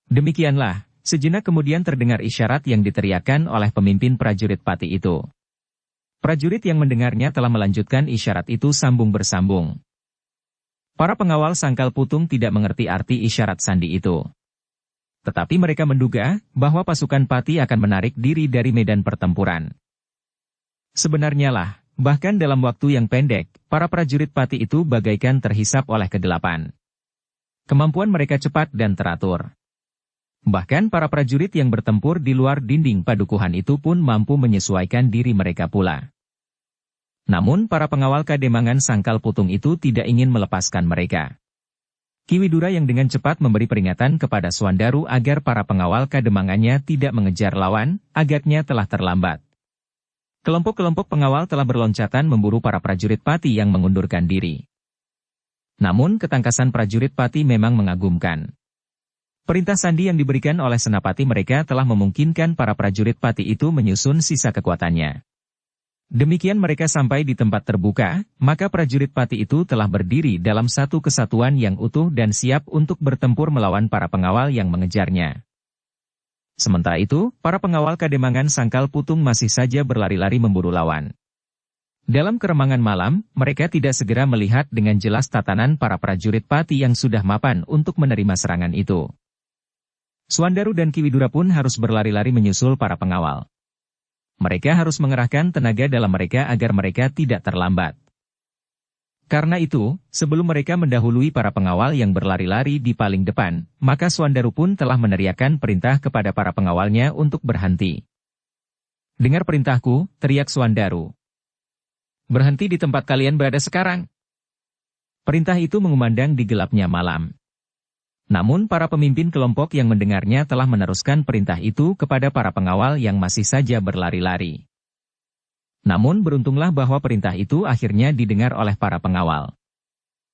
Demikianlah, sejenak kemudian terdengar isyarat yang diteriakkan oleh pemimpin prajurit Pati itu. Prajurit yang mendengarnya telah melanjutkan isyarat itu sambung bersambung. Para pengawal Sangkal Putung tidak mengerti arti isyarat sandi itu. Tetapi mereka menduga bahwa pasukan Pati akan menarik diri dari medan pertempuran. Sebenarnya lah, bahkan dalam waktu yang pendek, para prajurit Pati itu bagaikan terhisap oleh kegelapan. Kemampuan mereka cepat dan teratur. Bahkan para prajurit yang bertempur di luar dinding padukuhan itu pun mampu menyesuaikan diri mereka pula. Namun para pengawal Kademangan Sangkal Putung itu tidak ingin melepaskan mereka. Ki Widura yang dengan cepat memberi peringatan kepada Swandaru agar para pengawal Kademangannya tidak mengejar lawan, agaknya telah terlambat. Kelompok-kelompok pengawal telah berloncatan memburu para prajurit Pati yang mengundurkan diri. Namun ketangkasan prajurit Pati memang mengagumkan. Perintah sandi yang diberikan oleh senapati mereka telah memungkinkan para prajurit Pati itu menyusun sisa kekuatannya. Demikian mereka sampai di tempat terbuka, maka prajurit Pati itu telah berdiri dalam satu kesatuan yang utuh dan siap untuk bertempur melawan para pengawal yang mengejarnya. Sementara itu, para pengawal Kademangan Sangkal Putung masih saja berlari-lari memburu lawan. Dalam keremangan malam, mereka tidak segera melihat dengan jelas tatanan para prajurit Pati yang sudah mapan untuk menerima serangan itu. Swandaru dan Ki Widura pun harus berlari-lari menyusul para pengawal. Mereka harus mengerahkan tenaga dalam mereka agar mereka tidak terlambat. Karena itu, sebelum mereka mendahului para pengawal yang berlari-lari di paling depan, maka Swandaru pun telah meneriakkan perintah kepada para pengawalnya untuk berhenti. "Dengar perintahku," teriak Swandaru. "Berhenti di tempat kalian berada sekarang." Perintah itu mengumandang di gelapnya malam. Namun para pemimpin kelompok yang mendengarnya telah meneruskan perintah itu kepada para pengawal yang masih saja berlari-lari. Namun beruntunglah bahwa perintah itu akhirnya didengar oleh para pengawal.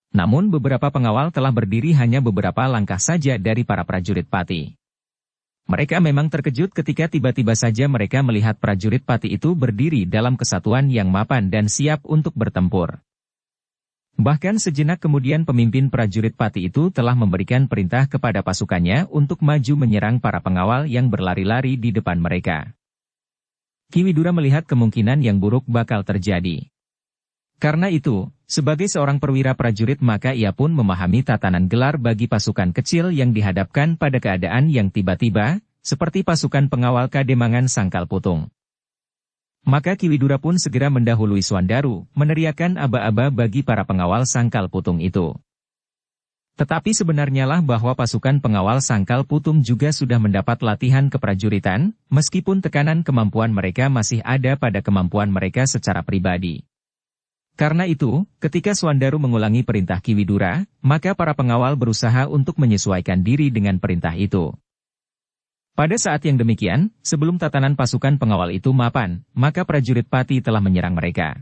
Namun beberapa pengawal telah berdiri hanya beberapa langkah saja dari para prajurit Pati. Mereka memang terkejut ketika tiba-tiba saja mereka melihat prajurit Pati itu berdiri dalam kesatuan yang mapan dan siap untuk bertempur. Bahkan sejenak kemudian pemimpin prajurit Pati itu telah memberikan perintah kepada pasukannya untuk maju menyerang para pengawal yang berlari-lari di depan mereka. Ki Widura melihat kemungkinan yang buruk bakal terjadi. Karena itu, sebagai seorang perwira prajurit maka ia pun memahami tatanan gelar bagi pasukan kecil yang dihadapkan pada keadaan yang tiba-tiba, seperti pasukan pengawal Kademangan Sangkal Putung. Maka Ki Widura pun segera mendahului Swandaru, meneriakkan aba-aba bagi para pengawal Sangkal Putung itu. Tetapi sebenarnya lah bahwa pasukan pengawal Sangkal Putung juga sudah mendapat latihan keprajuritan, meskipun tekanan kemampuan mereka masih ada pada kemampuan mereka secara pribadi. Karena itu, ketika Swandaru mengulangi perintah Ki Widura, maka para pengawal berusaha untuk menyesuaikan diri dengan perintah itu. Pada saat yang demikian, sebelum tatanan pasukan pengawal itu mapan, maka prajurit Pati telah menyerang mereka.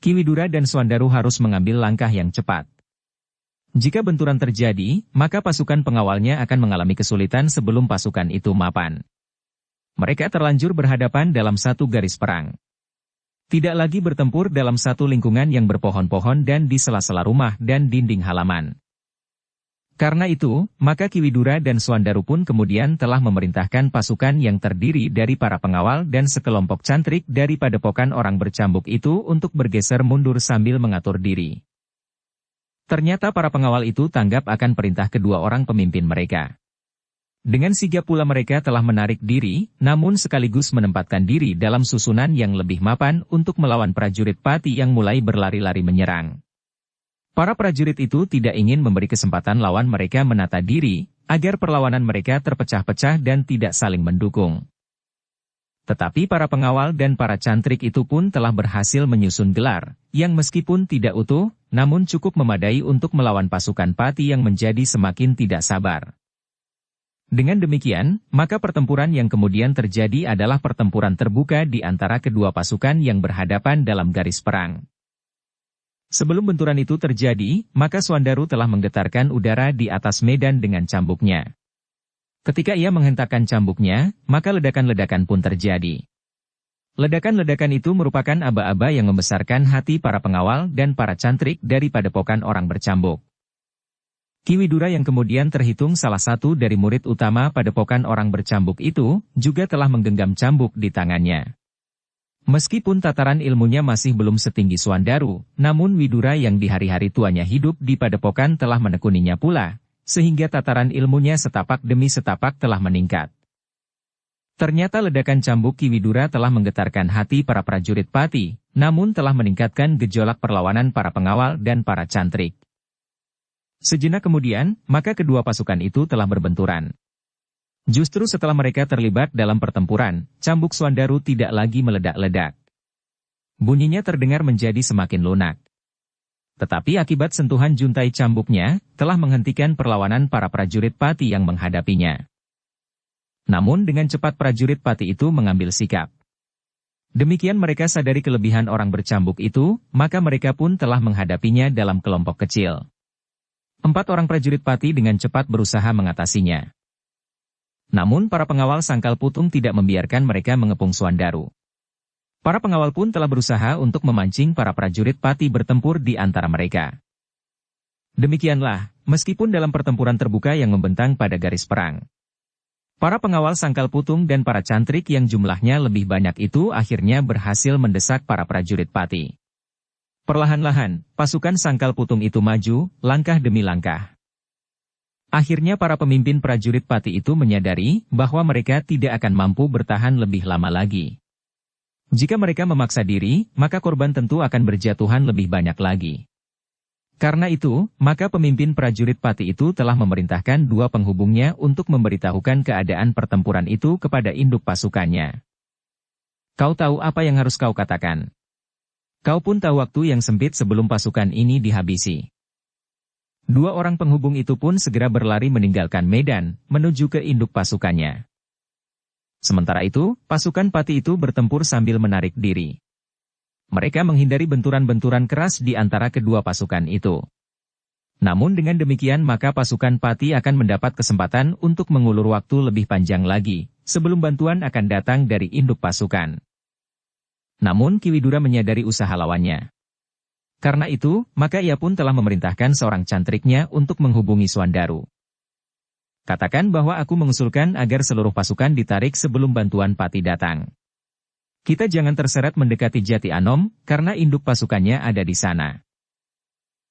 Ki Widura dan Swandaru harus mengambil langkah yang cepat. Jika benturan terjadi, maka pasukan pengawalnya akan mengalami kesulitan sebelum pasukan itu mapan. Mereka terlanjur berhadapan dalam satu garis perang. Tidak lagi bertempur dalam satu lingkungan yang berpohon-pohon dan di sela-sela rumah dan dinding halaman. Karena itu, maka Ki Widura dan Swandaru pun kemudian telah memerintahkan pasukan yang terdiri dari para pengawal dan sekelompok cantrik dari padepokan orang bercambuk itu untuk bergeser mundur sambil mengatur diri. Ternyata para pengawal itu tanggap akan perintah kedua orang pemimpin mereka. Dengan sigap pula mereka telah menarik diri, namun sekaligus menempatkan diri dalam susunan yang lebih mapan untuk melawan prajurit Pati yang mulai berlari-lari menyerang. Para prajurit itu tidak ingin memberi kesempatan lawan mereka menata diri, agar perlawanan mereka terpecah-pecah dan tidak saling mendukung. Tetapi para pengawal dan para cantrik itu pun telah berhasil menyusun gelar, yang meskipun tidak utuh, namun cukup memadai untuk melawan pasukan Pati yang menjadi semakin tidak sabar. Dengan demikian, maka pertempuran yang kemudian terjadi adalah pertempuran terbuka di antara kedua pasukan yang berhadapan dalam garis perang. Sebelum benturan itu terjadi, maka Swandaru telah menggetarkan udara di atas medan dengan cambuknya. Ketika ia menghentakkan cambuknya, maka ledakan-ledakan pun terjadi. Ledakan-ledakan itu merupakan aba-aba yang membesarkan hati para pengawal dan para cantrik dari padepokan orang bercambuk. Ki Widura yang kemudian terhitung salah satu dari murid utama padepokan orang bercambuk itu, juga telah menggenggam cambuk di tangannya. Meskipun tataran ilmunya masih belum setinggi Swandaru, namun Widura yang di hari-hari tuanya hidup di padepokan telah menekuninya pula, sehingga tataran ilmunya setapak demi setapak telah meningkat. Ternyata ledakan cambuk Ki Widura telah menggetarkan hati para prajurit Pati, namun telah meningkatkan gejolak perlawanan para pengawal dan para cantrik. Sejenak kemudian, maka kedua pasukan itu telah berbenturan. Justru setelah mereka terlibat dalam pertempuran, cambuk Swandaru tidak lagi meledak-ledak. Bunyinya terdengar menjadi semakin lunak. Tetapi akibat sentuhan juntai cambuknya, telah menghentikan perlawanan para prajurit Pati yang menghadapinya. Namun dengan cepat prajurit Pati itu mengambil sikap. Demikian mereka sadari kelebihan orang bercambuk itu, maka mereka pun telah menghadapinya dalam kelompok kecil. 4 orang prajurit Pati dengan cepat berusaha mengatasinya. Namun para pengawal Sangkal Putung tidak membiarkan mereka mengepung Swandaru. Para pengawal pun telah berusaha untuk memancing para prajurit Pati bertempur di antara mereka. Demikianlah, meskipun dalam pertempuran terbuka yang membentang pada garis perang, para pengawal Sangkal Putung dan para cantrik yang jumlahnya lebih banyak itu akhirnya berhasil mendesak para prajurit Pati. Perlahan-lahan, pasukan Sangkal Putung itu maju, langkah demi langkah. Akhirnya para pemimpin prajurit Pati itu menyadari bahwa mereka tidak akan mampu bertahan lebih lama lagi. Jika mereka memaksa diri, maka korban tentu akan berjatuhan lebih banyak lagi. Karena itu, maka pemimpin prajurit Pati itu telah memerintahkan 2 penghubungnya untuk memberitahukan keadaan pertempuran itu kepada induk pasukannya. Kau tahu apa yang harus kau katakan? Kau pun tahu waktu yang sempit sebelum pasukan ini dihabisi. 2 orang penghubung itu pun segera berlari meninggalkan medan, menuju ke induk pasukannya. Sementara itu, pasukan Pati itu bertempur sambil menarik diri. Mereka menghindari benturan-benturan keras di antara kedua pasukan itu. Namun dengan demikian maka pasukan Pati akan mendapat kesempatan untuk mengulur waktu lebih panjang lagi, sebelum bantuan akan datang dari induk pasukan. Namun Ki Widura menyadari usaha lawannya. Karena itu, maka ia pun telah memerintahkan seorang cantriknya untuk menghubungi Swandaru. Katakan bahwa aku mengusulkan agar seluruh pasukan ditarik sebelum bantuan Pati datang. Kita jangan terseret mendekati Jati Anom, karena induk pasukannya ada di sana.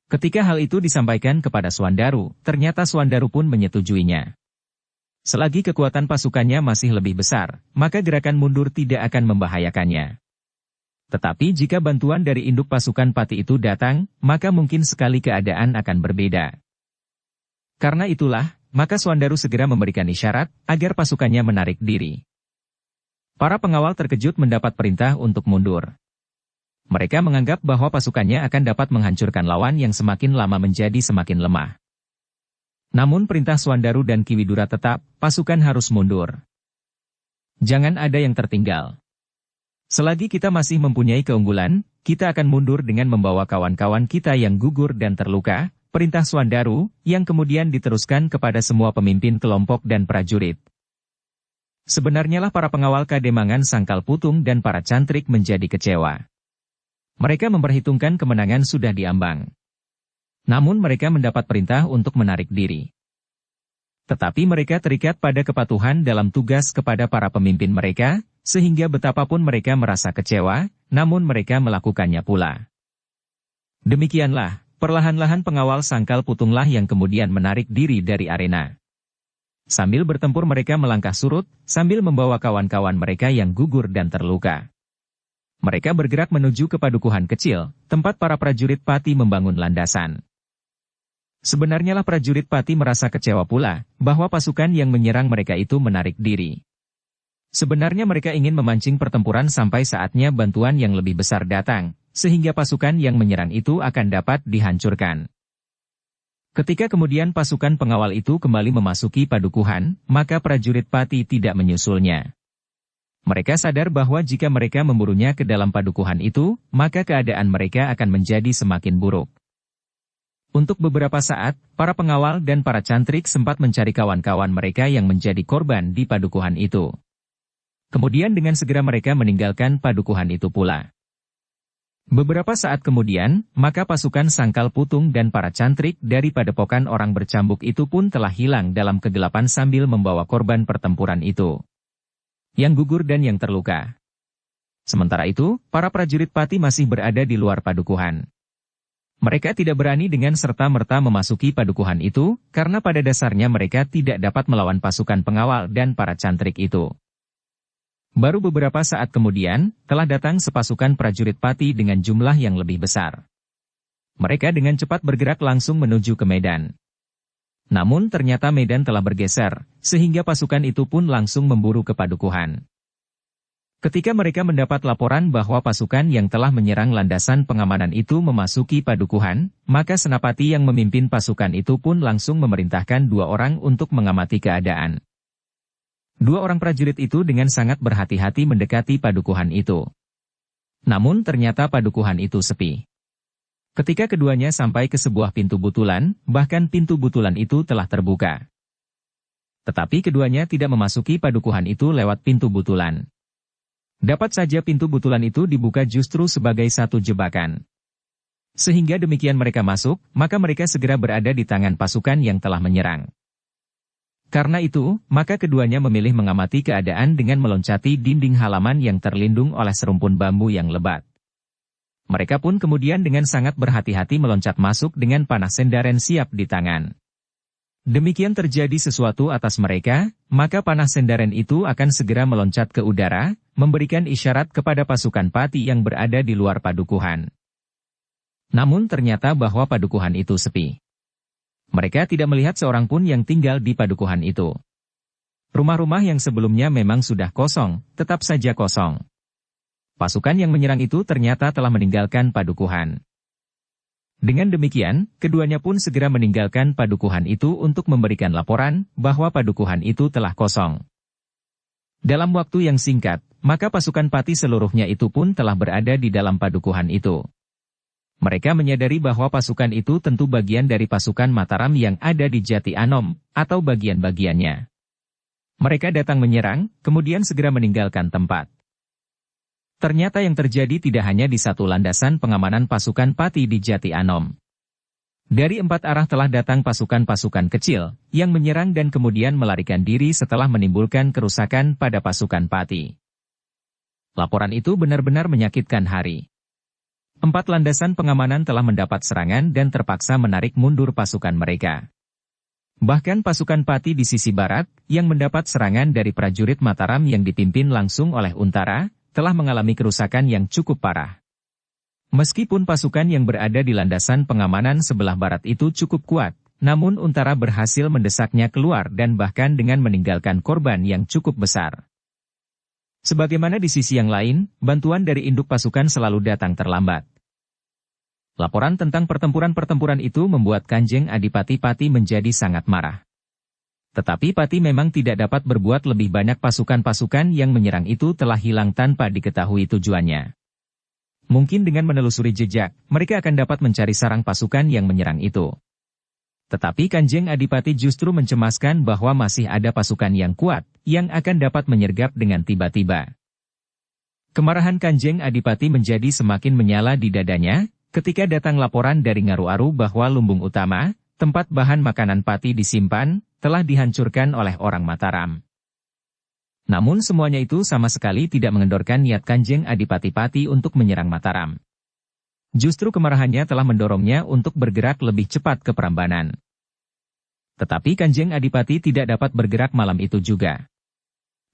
Ketika hal itu disampaikan kepada Swandaru, ternyata Swandaru pun menyetujuinya. Selagi kekuatan pasukannya masih lebih besar, maka gerakan mundur tidak akan membahayakannya. Tetapi jika bantuan dari induk pasukan Pati itu datang, maka mungkin sekali keadaan akan berbeda. Karena itulah, maka Swandaru segera memberikan isyarat, agar pasukannya menarik diri. Para pengawal terkejut mendapat perintah untuk mundur. Mereka menganggap bahwa pasukannya akan dapat menghancurkan lawan yang semakin lama menjadi semakin lemah. Namun perintah Swandaru dan Ki Widura tetap, pasukan harus mundur. Jangan ada yang tertinggal. Selagi kita masih mempunyai keunggulan, kita akan mundur dengan membawa kawan-kawan kita yang gugur dan terluka, perintah Swandaru, yang kemudian diteruskan kepada semua pemimpin kelompok dan prajurit. Sebenarnya lah para pengawal Kademangan Sangkal Putung dan para cantrik menjadi kecewa. Mereka memperhitungkan kemenangan sudah diambang. Namun mereka mendapat perintah untuk menarik diri. Tetapi mereka terikat pada kepatuhan dalam tugas kepada para pemimpin mereka, sehingga betapapun mereka merasa kecewa, namun mereka melakukannya pula. Demikianlah, perlahan-lahan pengawal Sangkal Putunglah yang kemudian menarik diri dari arena. Sambil bertempur mereka melangkah surut, sambil membawa kawan-kawan mereka yang gugur dan terluka. Mereka bergerak menuju ke padukuhan kecil, tempat para prajurit Pati membangun landasan. Sebenarnya lah prajurit Pati merasa kecewa pula, bahwa pasukan yang menyerang mereka itu menarik diri. Sebenarnya mereka ingin memancing pertempuran sampai saatnya bantuan yang lebih besar datang, sehingga pasukan yang menyerang itu akan dapat dihancurkan. Ketika kemudian pasukan pengawal itu kembali memasuki padukuhan, maka prajurit Pati tidak menyusulnya. Mereka sadar bahwa jika mereka memburunya ke dalam padukuhan itu, maka keadaan mereka akan menjadi semakin buruk. Untuk beberapa saat, para pengawal dan para cantrik sempat mencari kawan-kawan mereka yang menjadi korban di padukuhan itu. Kemudian dengan segera mereka meninggalkan padukuhan itu pula. Beberapa saat kemudian, maka pasukan Sangkal Putung dan para cantrik dari padepokan orang bercambuk itu pun telah hilang dalam kegelapan sambil membawa korban pertempuran itu, yang gugur dan yang terluka. Sementara itu, para prajurit Pati masih berada di luar padukuhan. Mereka tidak berani dengan serta-merta memasuki padukuhan itu, karena pada dasarnya mereka tidak dapat melawan pasukan pengawal dan para cantrik itu. Baru beberapa saat kemudian, telah datang sepasukan prajurit Pati dengan jumlah yang lebih besar. Mereka dengan cepat bergerak langsung menuju ke medan. Namun ternyata medan telah bergeser, sehingga pasukan itu pun langsung memburu ke padukuhan. Ketika mereka mendapat laporan bahwa pasukan yang telah menyerang landasan pengamanan itu memasuki padukuhan, maka Senapati yang memimpin pasukan itu pun langsung memerintahkan 2 orang untuk mengamati keadaan. 2 orang prajurit itu dengan sangat berhati-hati mendekati padukuhan itu. Namun ternyata padukuhan itu sepi. Ketika keduanya sampai ke sebuah pintu butulan, bahkan pintu butulan itu telah terbuka. Tetapi keduanya tidak memasuki padukuhan itu lewat pintu butulan. Dapat saja pintu butulan itu dibuka justru sebagai satu jebakan. Sehingga demikian mereka masuk, maka mereka segera berada di tangan pasukan yang telah menyerang. Karena itu, maka keduanya memilih mengamati keadaan dengan meloncati dinding halaman yang terlindung oleh serumpun bambu yang lebat. Mereka pun kemudian dengan sangat berhati-hati meloncat masuk dengan panah sendaren siap di tangan. Demikian terjadi sesuatu atas mereka, maka panah sendaren itu akan segera meloncat ke udara, memberikan isyarat kepada pasukan Pati yang berada di luar padukuhan. Namun ternyata bahwa padukuhan itu sepi. Mereka tidak melihat seorang pun yang tinggal di padukuhan itu. Rumah-rumah yang sebelumnya memang sudah kosong, tetap saja kosong. Pasukan yang menyerang itu ternyata telah meninggalkan padukuhan. Dengan demikian, keduanya pun segera meninggalkan padukuhan itu untuk memberikan laporan bahwa padukuhan itu telah kosong. Dalam waktu yang singkat, maka pasukan Pati seluruhnya itu pun telah berada di dalam padukuhan itu. Mereka menyadari bahwa pasukan itu tentu bagian dari pasukan Mataram yang ada di Jati Anom, atau bagian-bagiannya. Mereka datang menyerang, kemudian segera meninggalkan tempat. Ternyata yang terjadi tidak hanya di satu landasan pengamanan pasukan Pati di Jati Anom. Dari 4 arah telah datang pasukan-pasukan kecil, yang menyerang dan kemudian melarikan diri setelah menimbulkan kerusakan pada pasukan Pati. Laporan itu benar-benar menyakitkan hari. 4 landasan pengamanan telah mendapat serangan dan terpaksa menarik mundur pasukan mereka. Bahkan pasukan Pati di sisi barat, yang mendapat serangan dari prajurit Mataram yang dipimpin langsung oleh Untara, telah mengalami kerusakan yang cukup parah. Meskipun pasukan yang berada di landasan pengamanan sebelah barat itu cukup kuat, namun Untara berhasil mendesaknya keluar dan bahkan dengan meninggalkan korban yang cukup besar. Sebagaimana di sisi yang lain, bantuan dari induk pasukan selalu datang terlambat. Laporan tentang pertempuran-pertempuran itu membuat Kanjeng Adipati Pati menjadi sangat marah. Tetapi Pati memang tidak dapat berbuat lebih banyak. Pasukan-pasukan yang menyerang itu telah hilang tanpa diketahui tujuannya. Mungkin dengan menelusuri jejak, mereka akan dapat mencari sarang pasukan yang menyerang itu. Tetapi Kanjeng Adipati justru mencemaskan bahwa masih ada pasukan yang kuat, yang akan dapat menyergap dengan tiba-tiba. Kemarahan Kanjeng Adipati menjadi semakin menyala di dadanya, ketika datang laporan dari Ngaru-Aru bahwa lumbung utama, tempat bahan makanan Pati disimpan, telah dihancurkan oleh orang Mataram. Namun semuanya itu sama sekali tidak mengendorkan niat Kanjeng Adipati Pati untuk menyerang Mataram. Justru kemarahannya telah mendorongnya untuk bergerak lebih cepat ke Prambanan. Tetapi Kanjeng Adipati tidak dapat bergerak malam itu juga.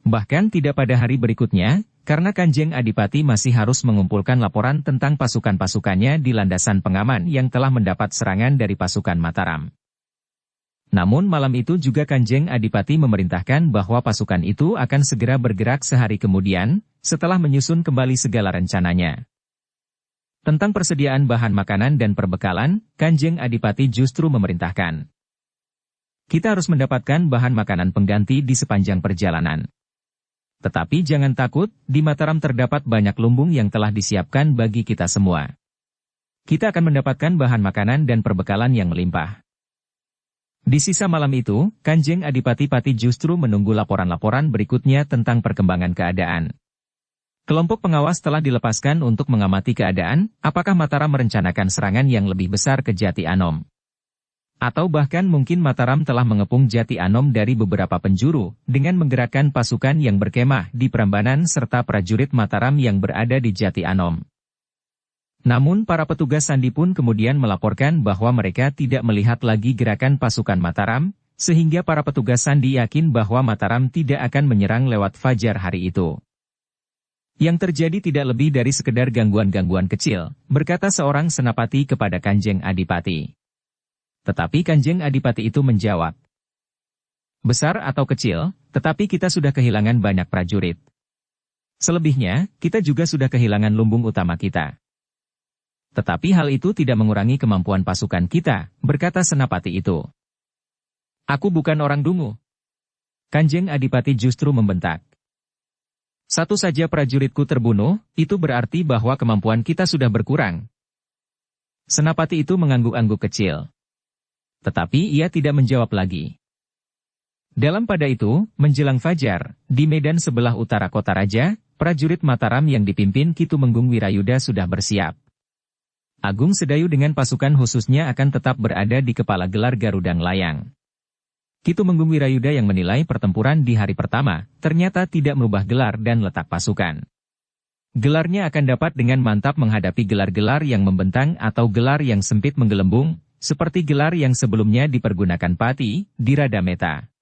Bahkan tidak pada hari berikutnya, karena Kanjeng Adipati masih harus mengumpulkan laporan tentang pasukan-pasukannya di landasan pengaman yang telah mendapat serangan dari pasukan Mataram. Namun malam itu juga Kanjeng Adipati memerintahkan bahwa pasukan itu akan segera bergerak sehari kemudian, setelah menyusun kembali segala rencananya. Tentang persediaan bahan makanan dan perbekalan, Kanjeng Adipati justru memerintahkan. Kita harus mendapatkan bahan makanan pengganti di sepanjang perjalanan. Tetapi jangan takut, di Mataram terdapat banyak lumbung yang telah disiapkan bagi kita semua. Kita akan mendapatkan bahan makanan dan perbekalan yang melimpah. Di sisa malam itu, Kanjeng Adipati Pati justru menunggu laporan-laporan berikutnya tentang perkembangan keadaan. Kelompok pengawas telah dilepaskan untuk mengamati keadaan, apakah Mataram merencanakan serangan yang lebih besar ke Jati Anom. Atau bahkan mungkin Mataram telah mengepung Jati Anom dari beberapa penjuru, dengan menggerakkan pasukan yang berkemah di Prambanan serta prajurit Mataram yang berada di Jati Anom. Namun para petugas sandi pun kemudian melaporkan bahwa mereka tidak melihat lagi gerakan pasukan Mataram, sehingga para petugas sandi yakin bahwa Mataram tidak akan menyerang lewat fajar hari itu. Yang terjadi tidak lebih dari sekedar gangguan-gangguan kecil, berkata seorang senapati kepada Kanjeng Adipati. Tetapi Kanjeng Adipati itu menjawab, besar atau kecil, tetapi kita sudah kehilangan banyak prajurit. Selebihnya, kita juga sudah kehilangan lumbung utama kita. Tetapi hal itu tidak mengurangi kemampuan pasukan kita, berkata senapati itu. Aku bukan orang dungu. Kanjeng Adipati justru membentak. Satu saja prajuritku terbunuh, itu berarti bahwa kemampuan kita sudah berkurang. Senapati itu mengangguk-angguk kecil. Tetapi ia tidak menjawab lagi. Dalam pada itu, menjelang fajar, di medan sebelah utara kota raja, prajurit Mataram yang dipimpin Ki Tumenggung Wirayuda sudah bersiap. Agung Sedayu dengan pasukan khususnya akan tetap berada di kepala gelar Garudang Layang. Ki Tumenggung Wirayuda yang menilai pertempuran di hari pertama, ternyata tidak merubah gelar dan letak pasukan. Gelarnya akan dapat dengan mantap menghadapi gelar-gelar yang membentang atau gelar yang sempit menggelembung, seperti gelar yang sebelumnya dipergunakan Pati, di Radameta.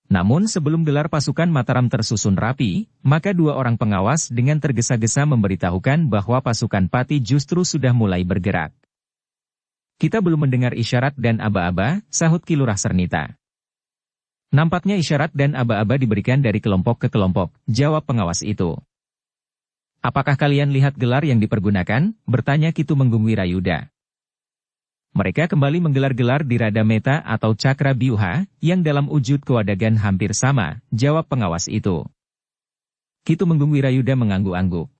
Namun sebelum gelar pasukan Mataram tersusun rapi, maka dua orang pengawas dengan tergesa-gesa memberitahukan bahwa pasukan Pati justru sudah mulai bergerak. Kita belum mendengar isyarat dan aba-aba, sahut Ki Lurah Sernita. Nampaknya isyarat dan aba-aba diberikan dari kelompok ke kelompok, jawab pengawas itu. Apakah kalian lihat gelar yang dipergunakan? Bertanya Ki Tumenggung Wirayuda. Mereka kembali menggelar gelar di Radameta atau Cakra Biuha, yang dalam wujud kewadagan hampir sama, jawab pengawas itu. Ki Tumenggung Wirayuda mengangguk-angguk.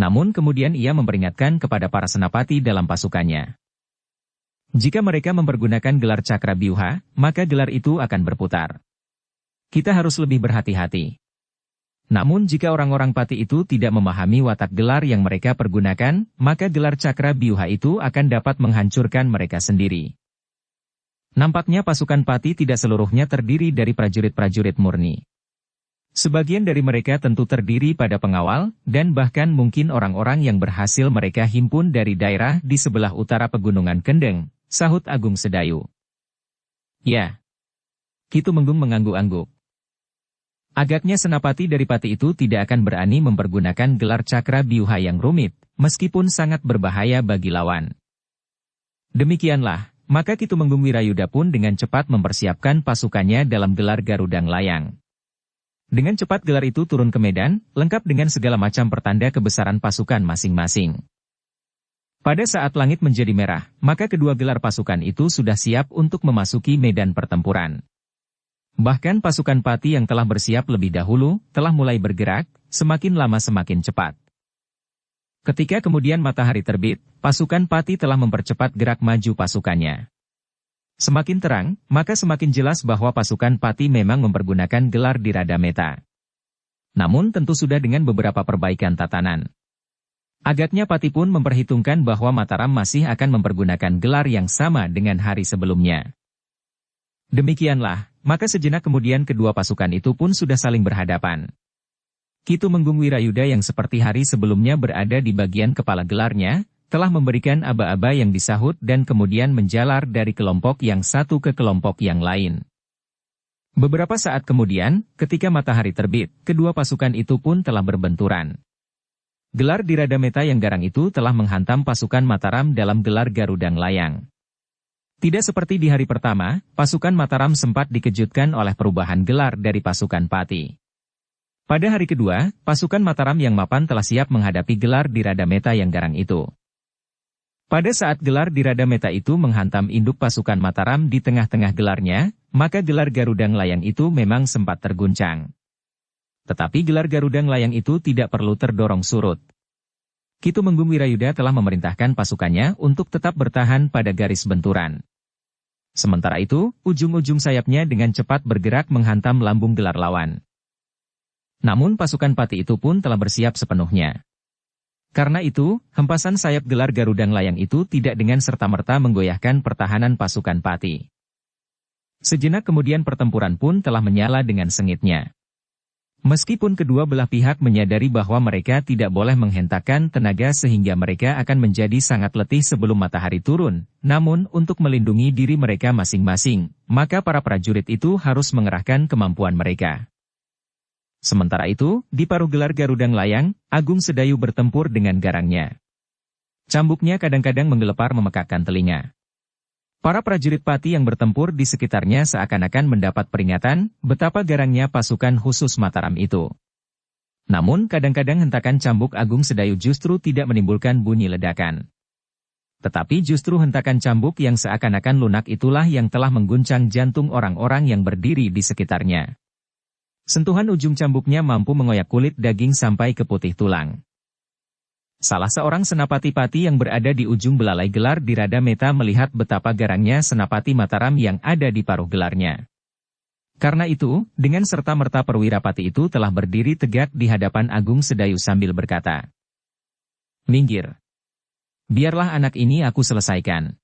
Namun kemudian ia memperingatkan kepada para senapati dalam pasukannya. Jika mereka mempergunakan gelar Cakra Biuha, maka gelar itu akan berputar. Kita harus lebih berhati-hati. Namun jika orang-orang Pati itu tidak memahami watak gelar yang mereka pergunakan, maka gelar Cakra Biuha itu akan dapat menghancurkan mereka sendiri. Nampaknya pasukan Pati tidak seluruhnya terdiri dari prajurit-prajurit murni. Sebagian dari mereka tentu terdiri pada pengawal, dan bahkan mungkin orang-orang yang berhasil mereka himpun dari daerah di sebelah utara Pegunungan Kendeng, sahut Agung Sedayu. Ya. Ki Tumenggung mengangguk-angguk. Agaknya senapati dari Pati itu tidak akan berani mempergunakan gelar Cakra Biuha yang rumit, meskipun sangat berbahaya bagi lawan. Demikianlah, maka Ki Tumenggung Wirayuda pun dengan cepat mempersiapkan pasukannya dalam gelar Garudang Layang. Dengan cepat gelar itu turun ke medan, lengkap dengan segala macam pertanda kebesaran pasukan masing-masing. Pada saat langit menjadi merah, maka kedua gelar pasukan itu sudah siap untuk memasuki medan pertempuran. Bahkan pasukan Pati yang telah bersiap lebih dahulu, telah mulai bergerak, semakin lama semakin cepat. Ketika kemudian matahari terbit, pasukan Pati telah mempercepat gerak maju pasukannya. Semakin terang, maka semakin jelas bahwa pasukan Pati memang mempergunakan gelar di Radameta. Namun tentu sudah dengan beberapa perbaikan tatanan. Agaknya Pati pun memperhitungkan bahwa Mataram masih akan mempergunakan gelar yang sama dengan hari sebelumnya. Demikianlah, maka sejenak kemudian kedua pasukan itu pun sudah saling berhadapan. Ki Tumenggung Wirayuda yang seperti hari sebelumnya berada di bagian kepala gelarnya, telah memberikan aba-aba yang disahut dan kemudian menjalar dari kelompok yang satu ke kelompok yang lain. Beberapa saat kemudian, ketika matahari terbit, kedua pasukan itu pun telah berbenturan. Gelar di Radameta yang garang itu telah menghantam pasukan Mataram dalam gelar Garudang Layang. Tidak seperti di hari pertama, pasukan Mataram sempat dikejutkan oleh perubahan gelar dari pasukan Pati. Pada hari kedua, pasukan Mataram yang mapan telah siap menghadapi gelar di Radameta yang garang itu. Pada saat gelar di Radameta itu menghantam induk pasukan Mataram di tengah-tengah gelarnya, maka gelar Garuda Layang itu memang sempat terguncang. Tetapi gelar Garuda Layang itu tidak perlu terdorong surut. Ki Tumenggung Wirayuda telah memerintahkan pasukannya untuk tetap bertahan pada garis benturan. Sementara itu, ujung-ujung sayapnya dengan cepat bergerak menghantam lambung gelar lawan. Namun pasukan Pati itu pun telah bersiap sepenuhnya. Karena itu, hempasan sayap gelar Garuda Layang itu tidak dengan serta-merta menggoyahkan pertahanan pasukan Pati. Sejenak kemudian pertempuran pun telah menyala dengan sengitnya. Meskipun kedua belah pihak menyadari bahwa mereka tidak boleh menghentakkan tenaga sehingga mereka akan menjadi sangat letih sebelum matahari turun, namun untuk melindungi diri mereka masing-masing, maka para prajurit itu harus mengerahkan kemampuan mereka. Sementara itu, di paruh gelar Garuda Layang, Agung Sedayu bertempur dengan garangnya. Cambuknya kadang-kadang menggelepar memekakkan telinga. Para prajurit Pati yang bertempur di sekitarnya seakan-akan mendapat peringatan betapa garangnya pasukan khusus Mataram itu. Namun kadang-kadang hentakan cambuk Agung Sedayu justru tidak menimbulkan bunyi ledakan. Tetapi justru hentakan cambuk yang seakan-akan lunak itulah yang telah mengguncang jantung orang-orang yang berdiri di sekitarnya. Sentuhan ujung cambuknya mampu mengoyak kulit daging sampai ke putih tulang. Salah seorang senapati-pati yang berada di ujung belalai gelar di Radameta melihat betapa garangnya senapati Mataram yang ada di paruh gelarnya. Karena itu, dengan serta-merta perwira Pati itu telah berdiri tegak di hadapan Agung Sedayu sambil berkata, "Minggir. Biarlah anak ini aku selesaikan."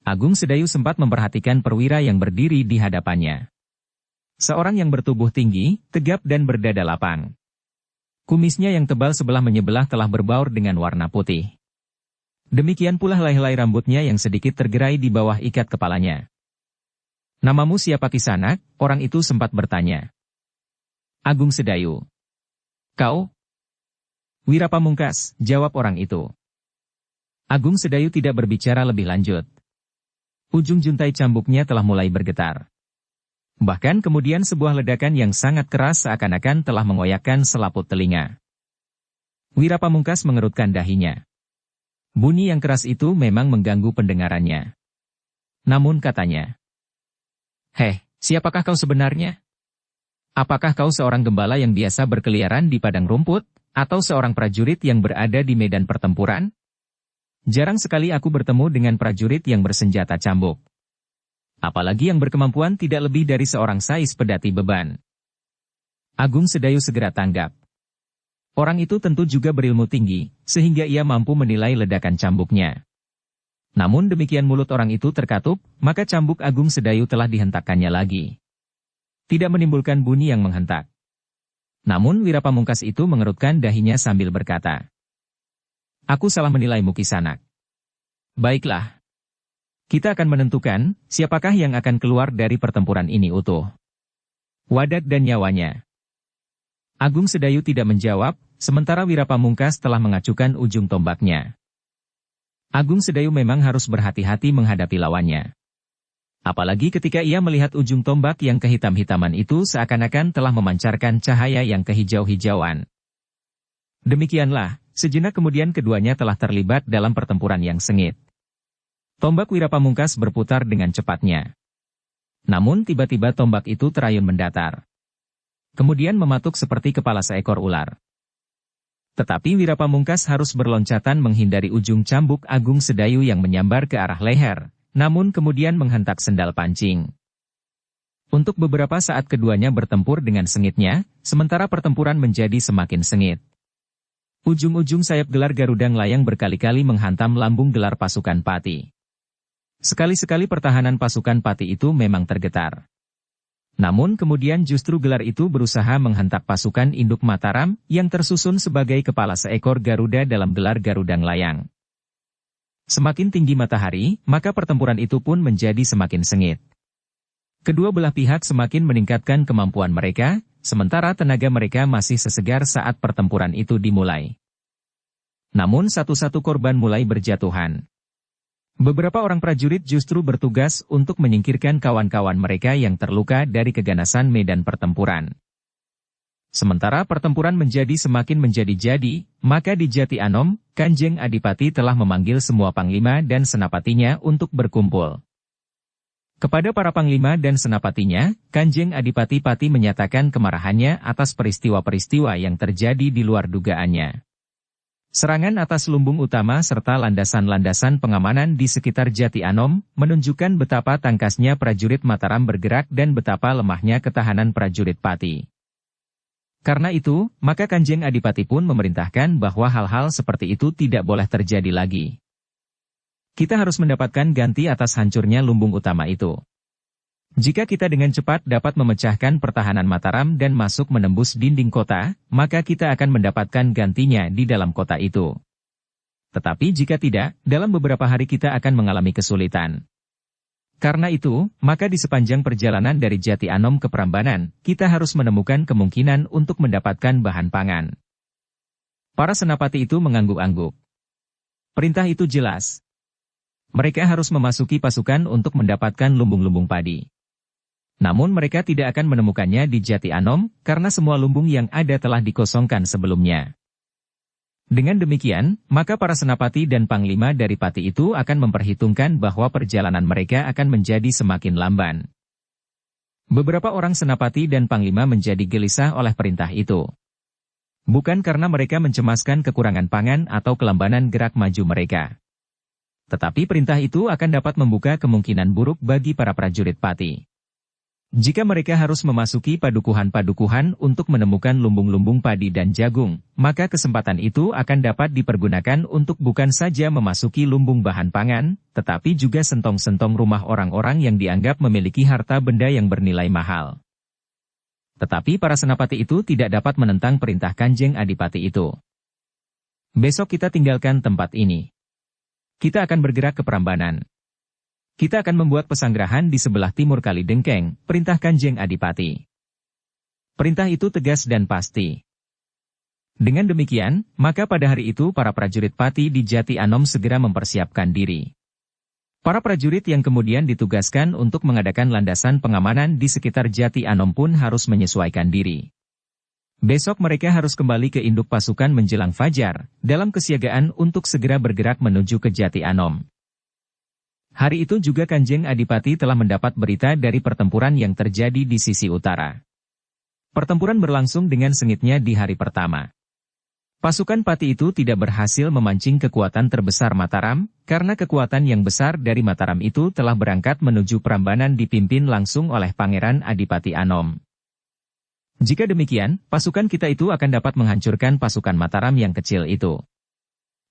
Agung Sedayu sempat memperhatikan perwira yang berdiri di hadapannya. Seorang yang bertubuh tinggi, tegap dan berdada lapang. Kumisnya yang tebal sebelah menyebelah telah berbaur dengan warna putih. Demikian pula helai-helai rambutnya yang sedikit tergerai di bawah ikat kepalanya. "Namamu siapa Kisanak?" orang itu sempat bertanya. "Agung Sedayu." "Kau?" "Wirapamungkas," jawab orang itu. Agung Sedayu tidak berbicara lebih lanjut. Ujung juntai cambuknya telah mulai bergetar. Bahkan kemudian sebuah ledakan yang sangat keras seakan-akan telah mengoyakkan selaput telinga. Wirapamungkas mengerutkan dahinya. Bunyi yang keras itu memang mengganggu pendengarannya. Namun katanya, "Heh, siapakah kau sebenarnya? Apakah kau seorang gembala yang biasa berkeliaran di padang rumput, atau seorang prajurit yang berada di medan pertempuran? Jarang sekali aku bertemu dengan prajurit yang bersenjata cambuk. Apalagi yang berkemampuan tidak lebih dari seorang sais pedati beban." Agung Sedayu segera tanggap. Orang itu tentu juga berilmu tinggi, sehingga ia mampu menilai ledakan cambuknya. Namun demikian mulut orang itu terkatup, maka cambuk Agung Sedayu telah dihentakkannya lagi. Tidak menimbulkan bunyi yang menghentak. Namun Wirapamungkas itu mengerutkan dahinya sambil berkata, "Aku salah menilaimu Kisanak. Baiklah. Kita akan menentukan, siapakah yang akan keluar dari pertempuran ini utuh. Wadak dan nyawanya." Agung Sedayu tidak menjawab, sementara Wirapamungkas telah mengacukan ujung tombaknya. Agung Sedayu memang harus berhati-hati menghadapi lawannya. Apalagi ketika ia melihat ujung tombak yang kehitam-hitaman itu seakan-akan telah memancarkan cahaya yang kehijau-hijauan. Demikianlah, sejenak kemudian keduanya telah terlibat dalam pertempuran yang sengit. Tombak Wirapamungkas berputar dengan cepatnya. Namun tiba-tiba tombak itu terayun mendatar. Kemudian mematuk seperti kepala seekor ular. Tetapi Wirapamungkas harus berloncatan menghindari ujung cambuk Agung Sedayu yang menyambar ke arah leher, namun kemudian menghentak sendal pancing. Untuk beberapa saat keduanya bertempur dengan sengitnya, sementara pertempuran menjadi semakin sengit. Ujung-ujung sayap gelar Garuda Layang berkali-kali menghantam lambung gelar pasukan Pati. Sekali-sekali pertahanan pasukan Pati itu memang tergetar. Namun kemudian justru gelar itu berusaha menghentak pasukan induk Mataram yang tersusun sebagai kepala seekor Garuda dalam gelar Garuda Layang. Semakin tinggi matahari, maka pertempuran itu pun menjadi semakin sengit. Kedua belah pihak semakin meningkatkan kemampuan mereka, sementara tenaga mereka masih sesegar saat pertempuran itu dimulai. Namun satu-satu korban mulai berjatuhan. Beberapa orang prajurit justru bertugas untuk menyingkirkan kawan-kawan mereka yang terluka dari keganasan medan pertempuran. Sementara pertempuran menjadi jadi, maka di Jati Anom, Kanjeng Adipati telah memanggil semua panglima dan senapatinya untuk berkumpul. Kepada para panglima dan senapatinya, Kanjeng Adipati Pati menyatakan kemarahannya atas peristiwa-peristiwa yang terjadi di luar dugaannya. Serangan atas lumbung utama serta landasan-landasan pengamanan di sekitar Jati Anom menunjukkan betapa tangkasnya prajurit Mataram bergerak dan betapa lemahnya ketahanan prajurit Pati. Karena itu, maka Kanjeng Adipati pun memerintahkan bahwa hal-hal seperti itu tidak boleh terjadi lagi. Kita harus mendapatkan ganti atas hancurnya lumbung utama itu. Jika kita dengan cepat dapat memecahkan pertahanan Mataram dan masuk menembus dinding kota, maka kita akan mendapatkan gantinya di dalam kota itu. Tetapi jika tidak, dalam beberapa hari kita akan mengalami kesulitan. Karena itu, maka di sepanjang perjalanan dari Jati Anom ke Prambanan, kita harus menemukan kemungkinan untuk mendapatkan bahan pangan. Para senapati itu mengangguk-angguk. Perintah itu jelas. Mereka harus memasuki pasukan untuk mendapatkan lumbung-lumbung padi. Namun mereka tidak akan menemukannya di Jati Anom, karena semua lumbung yang ada telah dikosongkan sebelumnya. Dengan demikian, maka para senapati dan panglima dari Pati itu akan memperhitungkan bahwa perjalanan mereka akan menjadi semakin lamban. Beberapa orang senapati dan panglima menjadi gelisah oleh perintah itu. Bukan karena mereka mencemaskan kekurangan pangan atau kelambanan gerak maju mereka. Tetapi perintah itu akan dapat membuka kemungkinan buruk bagi para prajurit Pati. Jika mereka harus memasuki padukuhan-padukuhan untuk menemukan lumbung-lumbung padi dan jagung, maka kesempatan itu akan dapat dipergunakan untuk bukan saja memasuki lumbung bahan pangan, tetapi juga sentong-sentong rumah orang-orang yang dianggap memiliki harta benda yang bernilai mahal. Tetapi para senapati itu tidak dapat menentang perintah Kanjeng Adipati itu. Besok kita tinggalkan tempat ini. Kita akan bergerak ke Prambanan. Kita akan membuat pesanggrahan di sebelah timur Kali Dengkeng, perintah Kanjeng Adipati. Perintah itu tegas dan pasti. Dengan demikian, maka pada hari itu para prajurit Pati di Jati Anom segera mempersiapkan diri. Para prajurit yang kemudian ditugaskan untuk mengadakan landasan pengamanan di sekitar Jati Anom pun harus menyesuaikan diri. Besok mereka harus kembali ke induk pasukan menjelang fajar, dalam kesiagaan untuk segera bergerak menuju ke Jati Anom. Hari itu juga Kanjeng Adipati telah mendapat berita dari pertempuran yang terjadi di sisi utara. Pertempuran berlangsung dengan sengitnya di hari pertama. Pasukan Pati itu tidak berhasil memancing kekuatan terbesar Mataram, karena kekuatan yang besar dari Mataram itu telah berangkat menuju Prambanan dipimpin langsung oleh Pangeran Adipati Anom. Jika demikian, pasukan kita itu akan dapat menghancurkan pasukan Mataram yang kecil itu.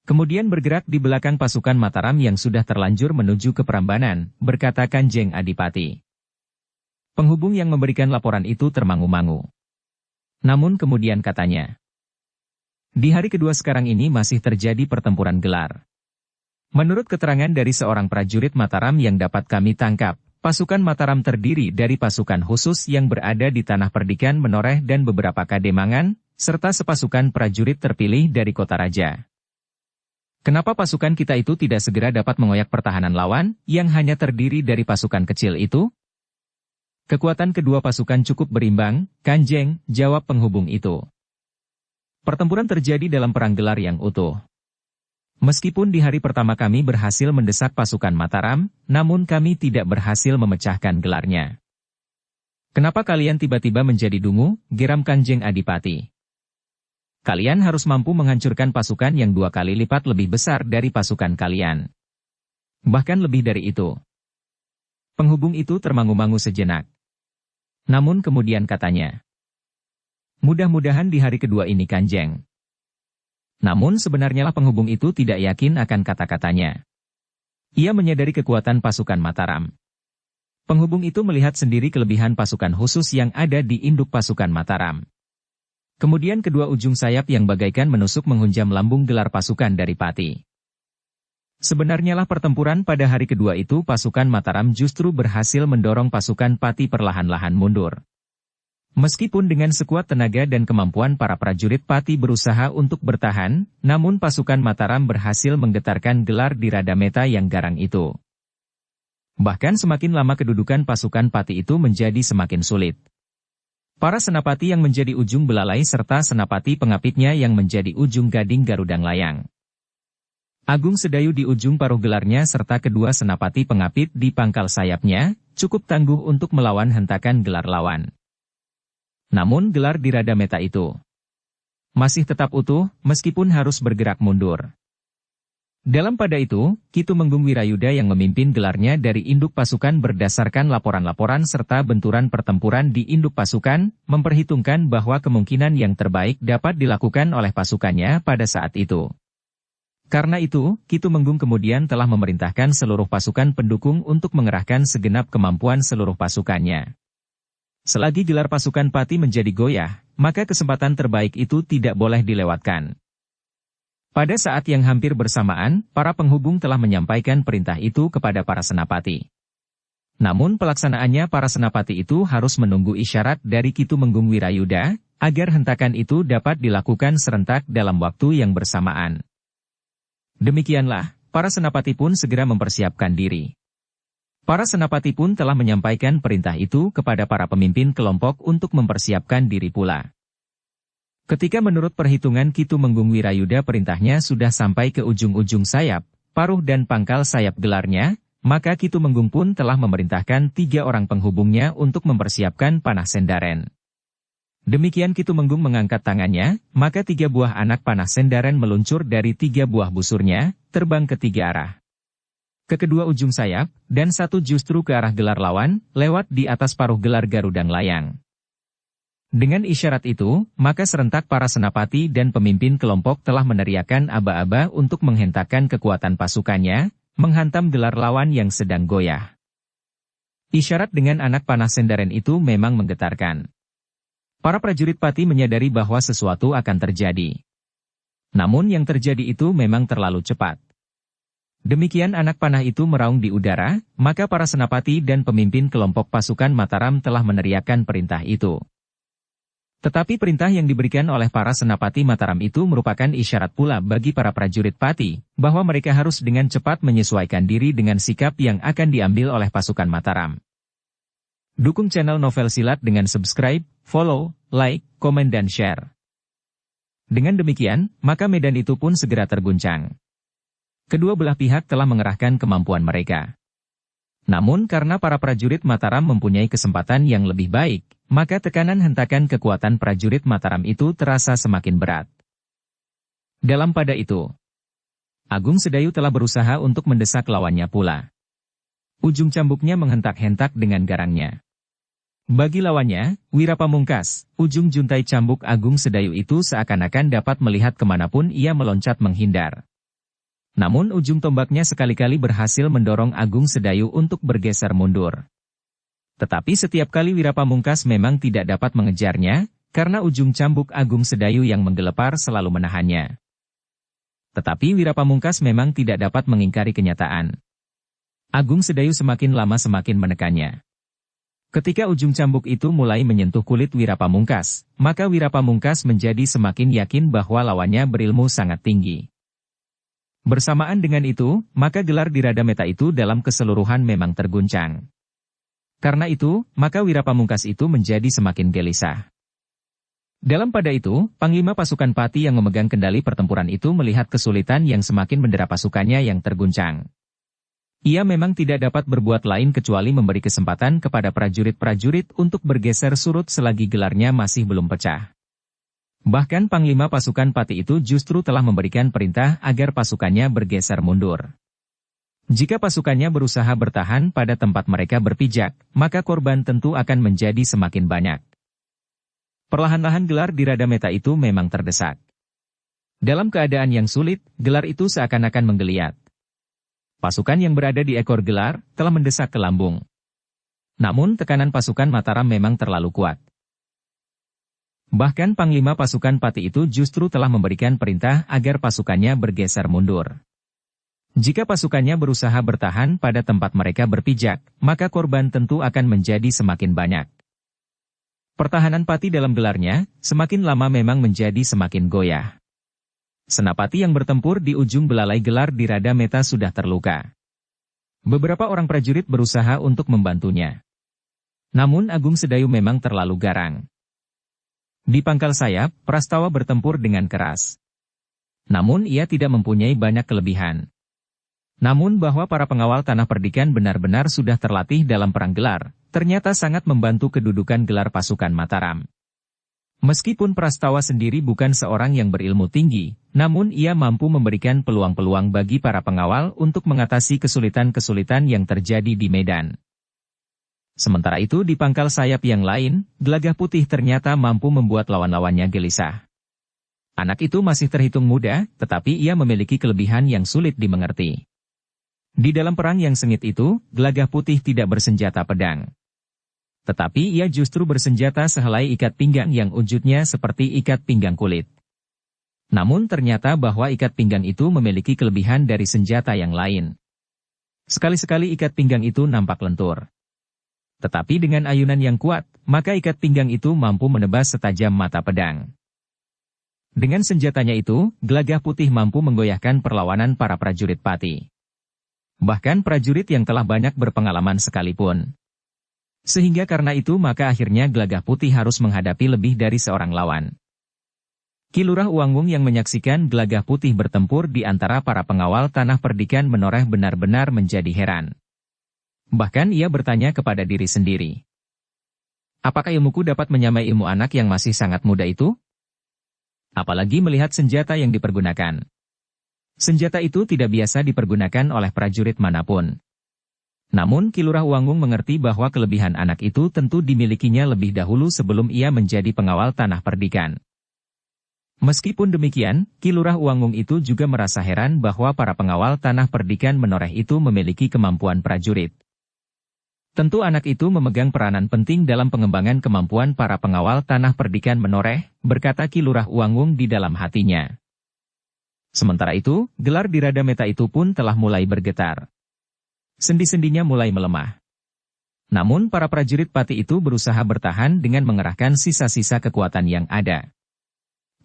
Kemudian bergerak di belakang pasukan Mataram yang sudah terlanjur menuju ke Prambanan, berkata Kanjeng Adipati. Penghubung yang memberikan laporan itu termangu-mangu. Namun kemudian katanya, di hari kedua sekarang ini masih terjadi pertempuran gelar. Menurut keterangan dari seorang prajurit Mataram yang dapat kami tangkap, pasukan Mataram terdiri dari pasukan khusus yang berada di Tanah Perdikan Menoreh dan beberapa kademangan, serta sepasukan prajurit terpilih dari Kota Raja. Kenapa pasukan kita itu tidak segera dapat mengoyak pertahanan lawan, yang hanya terdiri dari pasukan kecil itu? Kekuatan kedua pasukan cukup berimbang, Kanjeng, jawab penghubung itu. Pertempuran terjadi dalam perang gelar yang utuh. Meskipun di hari pertama kami berhasil mendesak pasukan Mataram, namun kami tidak berhasil memecahkan gelarnya. Kenapa kalian tiba-tiba menjadi dungu, geram Kanjeng Adipati? Kalian harus mampu menghancurkan pasukan yang 2 kali lipat lebih besar dari pasukan kalian. Bahkan lebih dari itu. Penghubung itu termangu-mangu sejenak. Namun kemudian katanya, mudah-mudahan di hari kedua ini Kanjeng. Namun sebenarnya lah penghubung itu tidak yakin akan kata-katanya. Ia menyadari kekuatan pasukan Mataram. Penghubung itu melihat sendiri kelebihan pasukan khusus yang ada di induk pasukan Mataram. Kemudian kedua ujung sayap yang bagaikan menusuk menghunjam lambung gelar pasukan dari Pati. Sebenarnya lah pertempuran pada hari kedua itu pasukan Mataram justru berhasil mendorong pasukan Pati perlahan-lahan mundur. Meskipun dengan sekuat tenaga dan kemampuan para prajurit Pati berusaha untuk bertahan, namun pasukan Mataram berhasil menggetarkan gelar di Radameta yang garang itu. Bahkan semakin lama kedudukan pasukan Pati itu menjadi semakin sulit. Para senapati yang menjadi ujung belalai serta senapati pengapitnya yang menjadi ujung gading garudang layang. Agung Sedayu di ujung paruh gelarnya serta kedua senapati pengapit di pangkal sayapnya, cukup tangguh untuk melawan hentakan gelar lawan. Namun gelar di Radameta itu masih tetap utuh, meskipun harus bergerak mundur. Dalam pada itu, Ki Tumenggung Wirayuda yang memimpin gelarnya dari induk pasukan berdasarkan laporan-laporan serta benturan pertempuran di induk pasukan, memperhitungkan bahwa kemungkinan yang terbaik dapat dilakukan oleh pasukannya pada saat itu. Karena itu, Ki Tumenggung kemudian telah memerintahkan seluruh pasukan pendukung untuk mengerahkan segenap kemampuan seluruh pasukannya. Selagi gelar pasukan Pati menjadi goyah, maka kesempatan terbaik itu tidak boleh dilewatkan. Pada saat yang hampir bersamaan, para penghubung telah menyampaikan perintah itu kepada para senapati. Namun pelaksanaannya para senapati itu harus menunggu isyarat dari Ki Tumenggung Wirayuda, agar hentakan itu dapat dilakukan serentak dalam waktu yang bersamaan. Demikianlah, para senapati pun segera mempersiapkan diri. Para senapati pun telah menyampaikan perintah itu kepada para pemimpin kelompok untuk mempersiapkan diri pula. Ketika menurut perhitungan Ki Tumenggung Wirayuda perintahnya sudah sampai ke ujung-ujung sayap, paruh dan pangkal sayap gelarnya, maka Ki Tumenggung pun telah memerintahkan 3 orang penghubungnya untuk mempersiapkan panah sendaren. Demikian Ki Tumenggung mengangkat tangannya, maka 3 buah anak panah sendaren meluncur dari 3 buah busurnya, terbang ke 3 arah. Ke kedua ujung sayap, dan 1 justru ke arah gelar lawan, lewat di atas paruh gelar garudang layang. Dengan isyarat itu, maka serentak para senapati dan pemimpin kelompok telah meneriakkan aba-aba untuk menghentakkan kekuatan pasukannya, menghantam gelar lawan yang sedang goyah. Isyarat dengan anak panah sendaren itu memang menggetarkan. Para prajurit Pati menyadari bahwa sesuatu akan terjadi. Namun yang terjadi itu memang terlalu cepat. Demikian anak panah itu meraung di udara, maka para senapati dan pemimpin kelompok pasukan Mataram telah meneriakkan perintah itu. Tetapi perintah yang diberikan oleh para senapati Mataram itu merupakan isyarat pula bagi para prajurit Pati, bahwa mereka harus dengan cepat menyesuaikan diri dengan sikap yang akan diambil oleh pasukan Mataram. Dukung channel Novel Silat dengan subscribe, follow, like, komen dan share. Dengan demikian, maka medan itu pun segera terguncang. Kedua belah pihak telah mengerahkan kemampuan mereka. Namun karena para prajurit Mataram mempunyai kesempatan yang lebih baik, maka tekanan hentakan kekuatan prajurit Mataram itu terasa semakin berat. Dalam pada itu, Agung Sedayu telah berusaha untuk mendesak lawannya pula. Ujung cambuknya menghentak-hentak dengan garangnya. Bagi lawannya, Wirapamungkas, ujung juntai cambuk Agung Sedayu itu seakan-akan dapat melihat kemanapun ia meloncat menghindar. Namun ujung tombaknya sekali-kali berhasil mendorong Agung Sedayu untuk bergeser mundur. Tetapi setiap kali Wirapamungkas memang tidak dapat mengejarnya, karena ujung cambuk Agung Sedayu yang menggelepar selalu menahannya. Tetapi Wirapamungkas memang tidak dapat mengingkari kenyataan. Agung Sedayu semakin lama semakin menekannya. Ketika ujung cambuk itu mulai menyentuh kulit Wirapamungkas, maka Wirapamungkas menjadi semakin yakin bahwa lawannya berilmu sangat tinggi. Bersamaan dengan itu, maka gelar di Radameta itu dalam keseluruhan memang terguncang. Karena itu, maka Wirapamungkas itu menjadi semakin gelisah. Dalam pada itu, Panglima pasukan Pati yang memegang kendali pertempuran itu melihat kesulitan yang semakin mendera pasukannya yang terguncang. Ia memang tidak dapat berbuat lain kecuali memberi kesempatan kepada prajurit-prajurit untuk bergeser surut selagi gelarnya masih belum pecah. Bahkan Panglima pasukan Pati itu justru telah memberikan perintah agar pasukannya bergeser mundur. Jika pasukannya berusaha bertahan pada tempat mereka berpijak, maka korban tentu akan menjadi semakin banyak. Perlahan-lahan gelar di Radameta itu memang terdesak. Dalam keadaan yang sulit, gelar itu seakan-akan menggeliat. Pasukan yang berada di ekor gelar telah mendesak ke lambung. Namun tekanan pasukan Mataram memang terlalu kuat. Bahkan Panglima pasukan Pati itu justru telah memberikan perintah agar pasukannya bergeser mundur. Jika pasukannya berusaha bertahan pada tempat mereka berpijak, maka korban tentu akan menjadi semakin banyak. Pertahanan Pati dalam gelarnya, semakin lama memang menjadi semakin goyah. Senapati yang bertempur di ujung belalai gelar di Radameta sudah terluka. Beberapa orang prajurit berusaha untuk membantunya. Namun Agung Sedayu memang terlalu garang. Di pangkal sayap, Prastawa bertempur dengan keras. Namun ia tidak mempunyai banyak kelebihan. Namun bahwa para pengawal Tanah Perdikan benar-benar sudah terlatih dalam perang gelar, ternyata sangat membantu kedudukan gelar pasukan Mataram. Meskipun Prastawa sendiri bukan seorang yang berilmu tinggi, namun ia mampu memberikan peluang-peluang bagi para pengawal untuk mengatasi kesulitan-kesulitan yang terjadi di medan. Sementara itu di pangkal sayap yang lain, Gelagah Putih ternyata mampu membuat lawan-lawannya gelisah. Anak itu masih terhitung muda, tetapi ia memiliki kelebihan yang sulit dimengerti. Di dalam perang yang sengit itu, Gelagah Putih tidak bersenjata pedang. Tetapi ia justru bersenjata sehelai ikat pinggang yang wujudnya seperti ikat pinggang kulit. Namun ternyata bahwa ikat pinggang itu memiliki kelebihan dari senjata yang lain. Sekali-sekali ikat pinggang itu nampak lentur. Tetapi dengan ayunan yang kuat, maka ikat pinggang itu mampu menebas setajam mata pedang. Dengan senjatanya itu, Gelagah Putih mampu menggoyahkan perlawanan para prajurit Pati. Bahkan prajurit yang telah banyak berpengalaman sekalipun. Sehingga karena itu maka akhirnya Gelagah Putih harus menghadapi lebih dari seorang lawan. Ki Lurah Uwangwung yang menyaksikan Gelagah Putih bertempur di antara para pengawal Tanah Perdikan menoreh benar-benar menjadi heran. Bahkan ia bertanya kepada diri sendiri. Apakah ilmuku dapat menyamai ilmu anak yang masih sangat muda itu? Apalagi melihat senjata yang dipergunakan. Senjata itu tidak biasa dipergunakan oleh prajurit manapun. Namun Ki Lurah Uwangwung mengerti bahwa kelebihan anak itu tentu dimilikinya lebih dahulu sebelum ia menjadi pengawal Tanah Perdikan. Meskipun demikian, Ki Lurah Uwangwung itu juga merasa heran bahwa para pengawal Tanah Perdikan menoreh itu memiliki kemampuan prajurit. Tentu anak itu memegang peranan penting dalam pengembangan kemampuan para pengawal Tanah Perdikan menoreh, berkata Ki Lurah Uwangwung di dalam hatinya. Sementara itu, gelar di Radameta itu pun telah mulai bergetar. Sendi-sendinya mulai melemah. Namun para prajurit Pati itu berusaha bertahan dengan mengerahkan sisa-sisa kekuatan yang ada.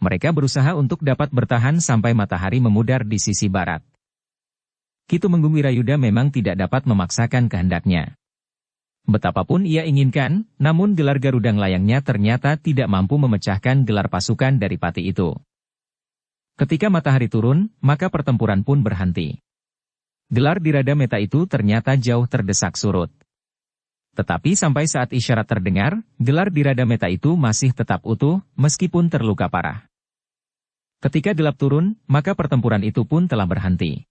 Mereka berusaha untuk dapat bertahan sampai matahari memudar di sisi barat. Ki Tumenggung Wirayuda memang tidak dapat memaksakan kehendaknya. Betapapun ia inginkan, namun gelar Garudang Layangnya ternyata tidak mampu memecahkan gelar pasukan dari Pati itu. Ketika matahari turun, maka pertempuran pun berhenti. Gelar di Radameta itu ternyata jauh terdesak surut. Tetapi sampai saat isyarat terdengar, gelar di Radameta itu masih tetap utuh, meskipun terluka parah. Ketika gelap turun, maka pertempuran itu pun telah berhenti.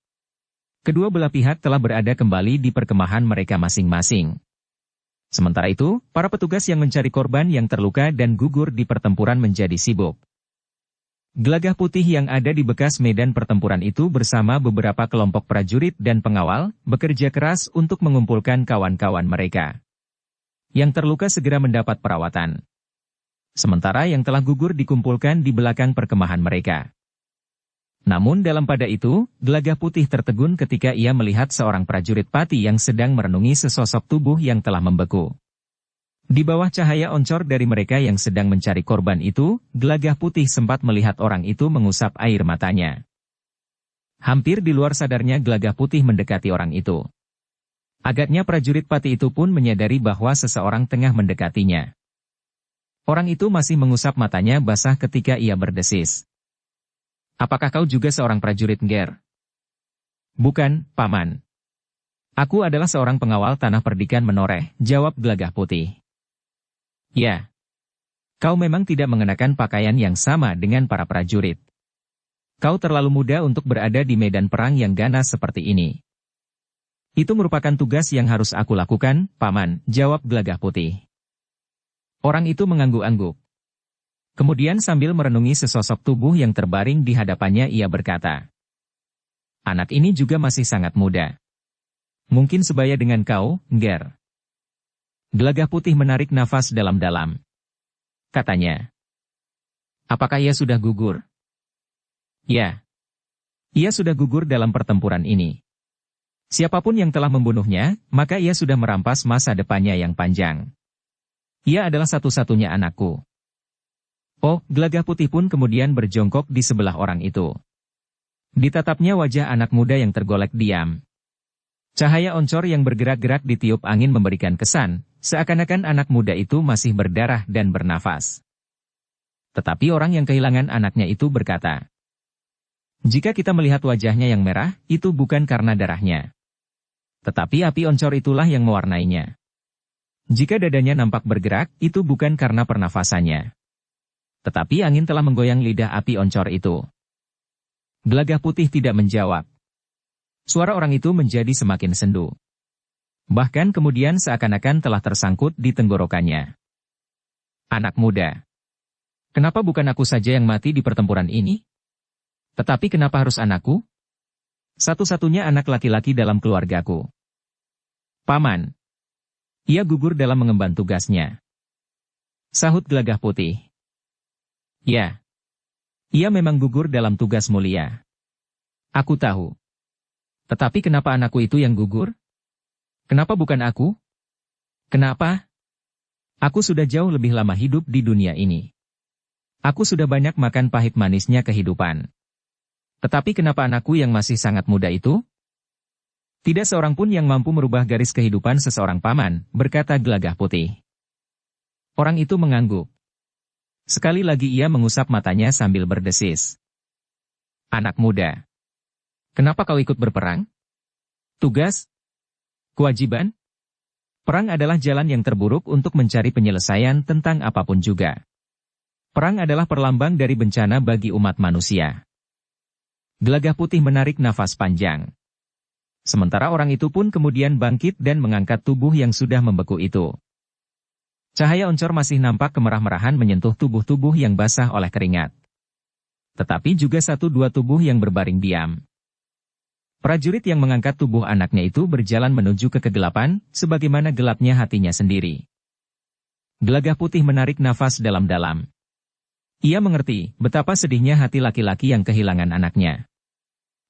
Kedua belah pihak telah berada kembali di perkemahan mereka masing-masing. Sementara itu, para petugas yang mencari korban yang terluka dan gugur di pertempuran menjadi sibuk. Gelagah Putih yang ada di bekas medan pertempuran itu bersama beberapa kelompok prajurit dan pengawal, bekerja keras untuk mengumpulkan kawan-kawan mereka. Yang terluka segera mendapat perawatan. Sementara yang telah gugur dikumpulkan di belakang perkemahan mereka. Namun dalam pada itu, Gelagah Putih tertegun ketika ia melihat seorang prajurit Pati yang sedang merenungi sesosok tubuh yang telah membeku. Di bawah cahaya oncor dari mereka yang sedang mencari korban itu, Gelagah Putih sempat melihat orang itu mengusap air matanya. Hampir di luar sadarnya Gelagah Putih mendekati orang itu. Agaknya prajurit Pati itu pun menyadari bahwa seseorang tengah mendekatinya. Orang itu masih mengusap matanya basah ketika ia berdesis. Apakah kau juga seorang prajurit Ngger? Bukan, Paman. Aku adalah seorang pengawal Tanah Perdikan menoreh, jawab Gelagah Putih. Ya. Kau memang tidak mengenakan pakaian yang sama dengan para prajurit. Kau terlalu muda untuk berada di medan perang yang ganas seperti ini. Itu merupakan tugas yang harus aku lakukan, Paman, jawab Gelagah Putih. Orang itu mengangguk-angguk. Kemudian sambil merenungi sesosok tubuh yang terbaring di hadapannya ia berkata. Anak ini juga masih sangat muda. Mungkin sebaya dengan kau, Ngger. Gelagah Putih menarik nafas dalam-dalam. Katanya. Apakah ia sudah gugur? Ya. Ia sudah gugur dalam pertempuran ini. Siapapun yang telah membunuhnya, maka ia sudah merampas masa depannya yang panjang. Ia adalah satu-satunya anakku. Oh, Gelagah Putih pun kemudian berjongkok di sebelah orang itu. Ditatapnya wajah anak muda yang tergolek diam. Cahaya oncor yang bergerak-gerak ditiup angin memberikan kesan, seakan-akan anak muda itu masih berdarah dan bernafas. Tetapi orang yang kehilangan anaknya itu berkata, "Jika kita melihat wajahnya yang merah, itu bukan karena darahnya. Tetapi api oncor itulah yang mewarnainya. Jika dadanya nampak bergerak, itu bukan karena pernafasannya. Tetapi angin telah menggoyang lidah api oncor itu." Gelagah Putih tidak menjawab. Suara orang itu menjadi semakin sendu. Bahkan kemudian seakan-akan telah tersangkut di tenggorokannya. "Anak muda. Kenapa bukan aku saja yang mati di pertempuran ini? Tetapi kenapa harus anakku? Satu-satunya anak laki-laki dalam keluargaku." "Paman." "Ia gugur dalam mengemban tugasnya," sahut Gelagah Putih. "Ya. Ia memang gugur dalam tugas mulia. Aku tahu. Tetapi kenapa anakku itu yang gugur? Kenapa bukan aku? Kenapa? Aku sudah jauh lebih lama hidup di dunia ini. Aku sudah banyak makan pahit manisnya kehidupan. Tetapi kenapa anakku yang masih sangat muda itu? Tidak seorang pun yang mampu merubah garis kehidupan seseorang, paman," berkata Gelagah Putih. Orang itu mengangguk. Sekali lagi ia mengusap matanya sambil berdesis. "Anak muda. Kenapa kau ikut berperang? Tugas? Kewajiban? Perang adalah jalan yang terburuk untuk mencari penyelesaian tentang apapun juga. Perang adalah perlambang dari bencana bagi umat manusia." Gelagah Putih menarik nafas panjang. Sementara orang itu pun kemudian bangkit dan mengangkat tubuh yang sudah membeku itu. Cahaya oncor masih nampak kemerah-merahan menyentuh tubuh-tubuh yang basah oleh keringat. Tetapi juga satu dua tubuh yang berbaring diam. Prajurit yang mengangkat tubuh anaknya itu berjalan menuju ke kegelapan, sebagaimana gelapnya hatinya sendiri. Gelagah Putih menarik nafas dalam-dalam. Ia mengerti betapa sedihnya hati laki-laki yang kehilangan anaknya.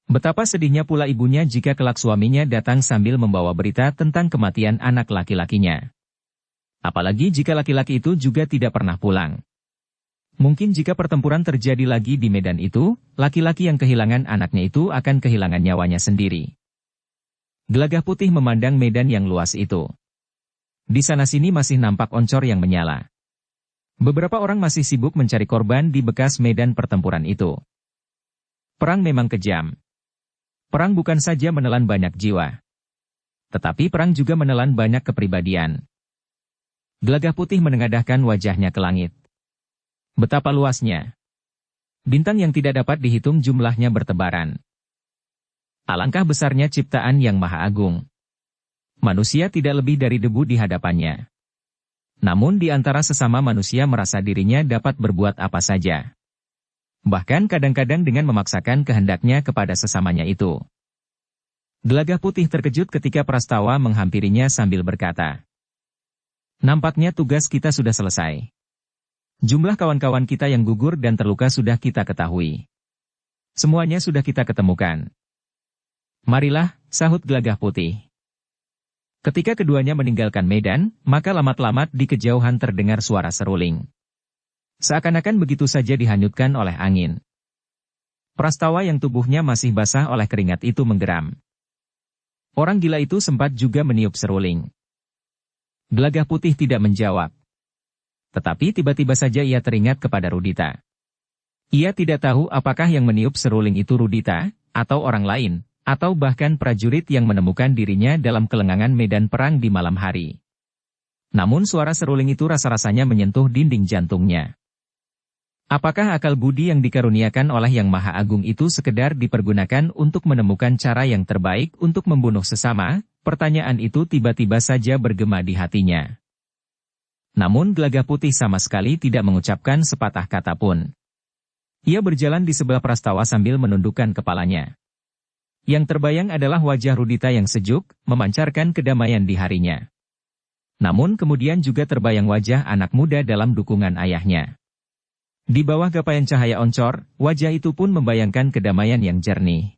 Betapa sedihnya pula ibunya jika kelak suaminya datang sambil membawa berita tentang kematian anak laki-lakinya. Apalagi jika laki-laki itu juga tidak pernah pulang. Mungkin jika pertempuran terjadi lagi di medan itu, laki-laki yang kehilangan anaknya itu akan kehilangan nyawanya sendiri. Gelagah Putih memandang medan yang luas itu. Di sana-sini masih nampak oncor yang menyala. Beberapa orang masih sibuk mencari korban di bekas medan pertempuran itu. Perang memang kejam. Perang bukan saja menelan banyak jiwa. Tetapi perang juga menelan banyak kepribadian. Gelagah Putih menengadahkan wajahnya ke langit. Betapa luasnya. Bintang yang tidak dapat dihitung jumlahnya bertebaran. Alangkah besarnya ciptaan yang maha agung. Manusia tidak lebih dari debu di hadapannya. Namun di antara sesama manusia merasa dirinya dapat berbuat apa saja. Bahkan kadang-kadang dengan memaksakan kehendaknya kepada sesamanya itu. Gelagah Putih terkejut ketika Prastawa menghampirinya sambil berkata, "Nampaknya tugas kita sudah selesai. Jumlah kawan-kawan kita yang gugur dan terluka sudah kita ketahui. Semuanya sudah kita ketemukan. Marilah," sahut Gelagah Putih. Ketika keduanya meninggalkan medan, maka lamat-lamat di kejauhan terdengar suara seruling. Seakan-akan begitu saja dihanyutkan oleh angin. Prastawa yang tubuhnya masih basah oleh keringat itu menggeram. Orang gila itu sempat juga meniup seruling. Gelagah Putih tidak menjawab. Tetapi tiba-tiba saja ia teringat kepada Rudita. Ia tidak tahu apakah yang meniup seruling itu Rudita, atau orang lain, atau bahkan prajurit yang menemukan dirinya dalam kelengangan medan perang di malam hari. Namun suara seruling itu rasa-rasanya menyentuh dinding jantungnya. Apakah akal budi yang dikaruniakan oleh Yang Maha Agung itu sekedar dipergunakan untuk menemukan cara yang terbaik untuk membunuh sesama? Pertanyaan itu tiba-tiba saja bergema di hatinya. Namun Gelagah Putih sama sekali tidak mengucapkan sepatah kata pun. Ia berjalan di sebelah Prastawa sambil menundukkan kepalanya. Yang terbayang adalah wajah Rudita yang sejuk, memancarkan kedamaian di harinya. Namun kemudian juga terbayang wajah anak muda dalam dukungan ayahnya. Di bawah gapaian cahaya oncor, wajah itu pun membayangkan kedamaian yang jernih.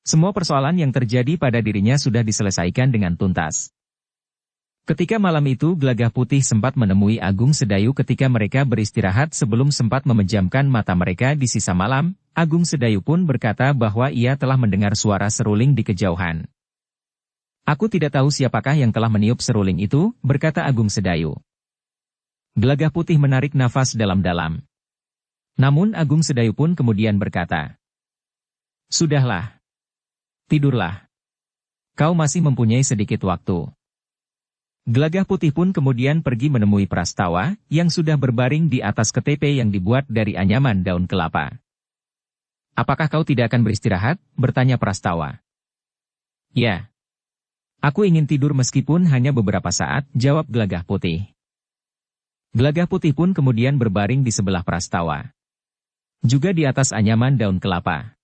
Semua persoalan yang terjadi pada dirinya sudah diselesaikan dengan tuntas. Ketika malam itu Gelagah Putih sempat menemui Agung Sedayu ketika mereka beristirahat sebelum sempat memejamkan mata mereka di sisa malam, Agung Sedayu pun berkata bahwa ia telah mendengar suara seruling di kejauhan. "Aku tidak tahu siapakah yang telah meniup seruling itu," berkata Agung Sedayu. Gelagah Putih menarik nafas dalam-dalam. Namun Agung Sedayu pun kemudian berkata, "Sudahlah. Tidurlah. Kau masih mempunyai sedikit waktu." Gelagah Putih pun kemudian pergi menemui Prastawa, yang sudah berbaring di atas ketepe yang dibuat dari anyaman daun kelapa. "Apakah kau tidak akan beristirahat?" bertanya Prastawa. "Ya. Aku ingin tidur meskipun hanya beberapa saat," jawab Gelagah Putih. Gelagah Putih pun kemudian berbaring di sebelah Prastawa. Juga di atas anyaman daun kelapa.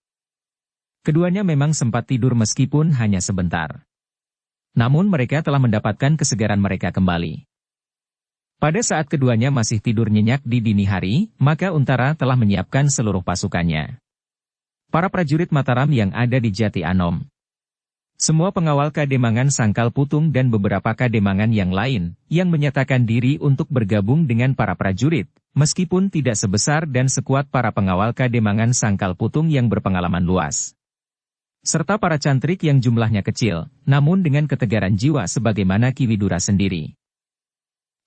Keduanya memang sempat tidur meskipun hanya sebentar. Namun mereka telah mendapatkan kesegaran mereka kembali. Pada saat keduanya masih tidur nyenyak di dini hari, maka Untara telah menyiapkan seluruh pasukannya. Para prajurit Mataram yang ada di Jati Anom. Semua pengawal Kademangan Sangkal Putung dan beberapa Kademangan yang lain, yang menyatakan diri untuk bergabung dengan para prajurit, meskipun tidak sebesar dan sekuat para pengawal Kademangan Sangkal Putung yang berpengalaman luas. Serta para cantrik yang jumlahnya kecil, namun dengan ketegaran jiwa sebagaimana Ki Widura sendiri.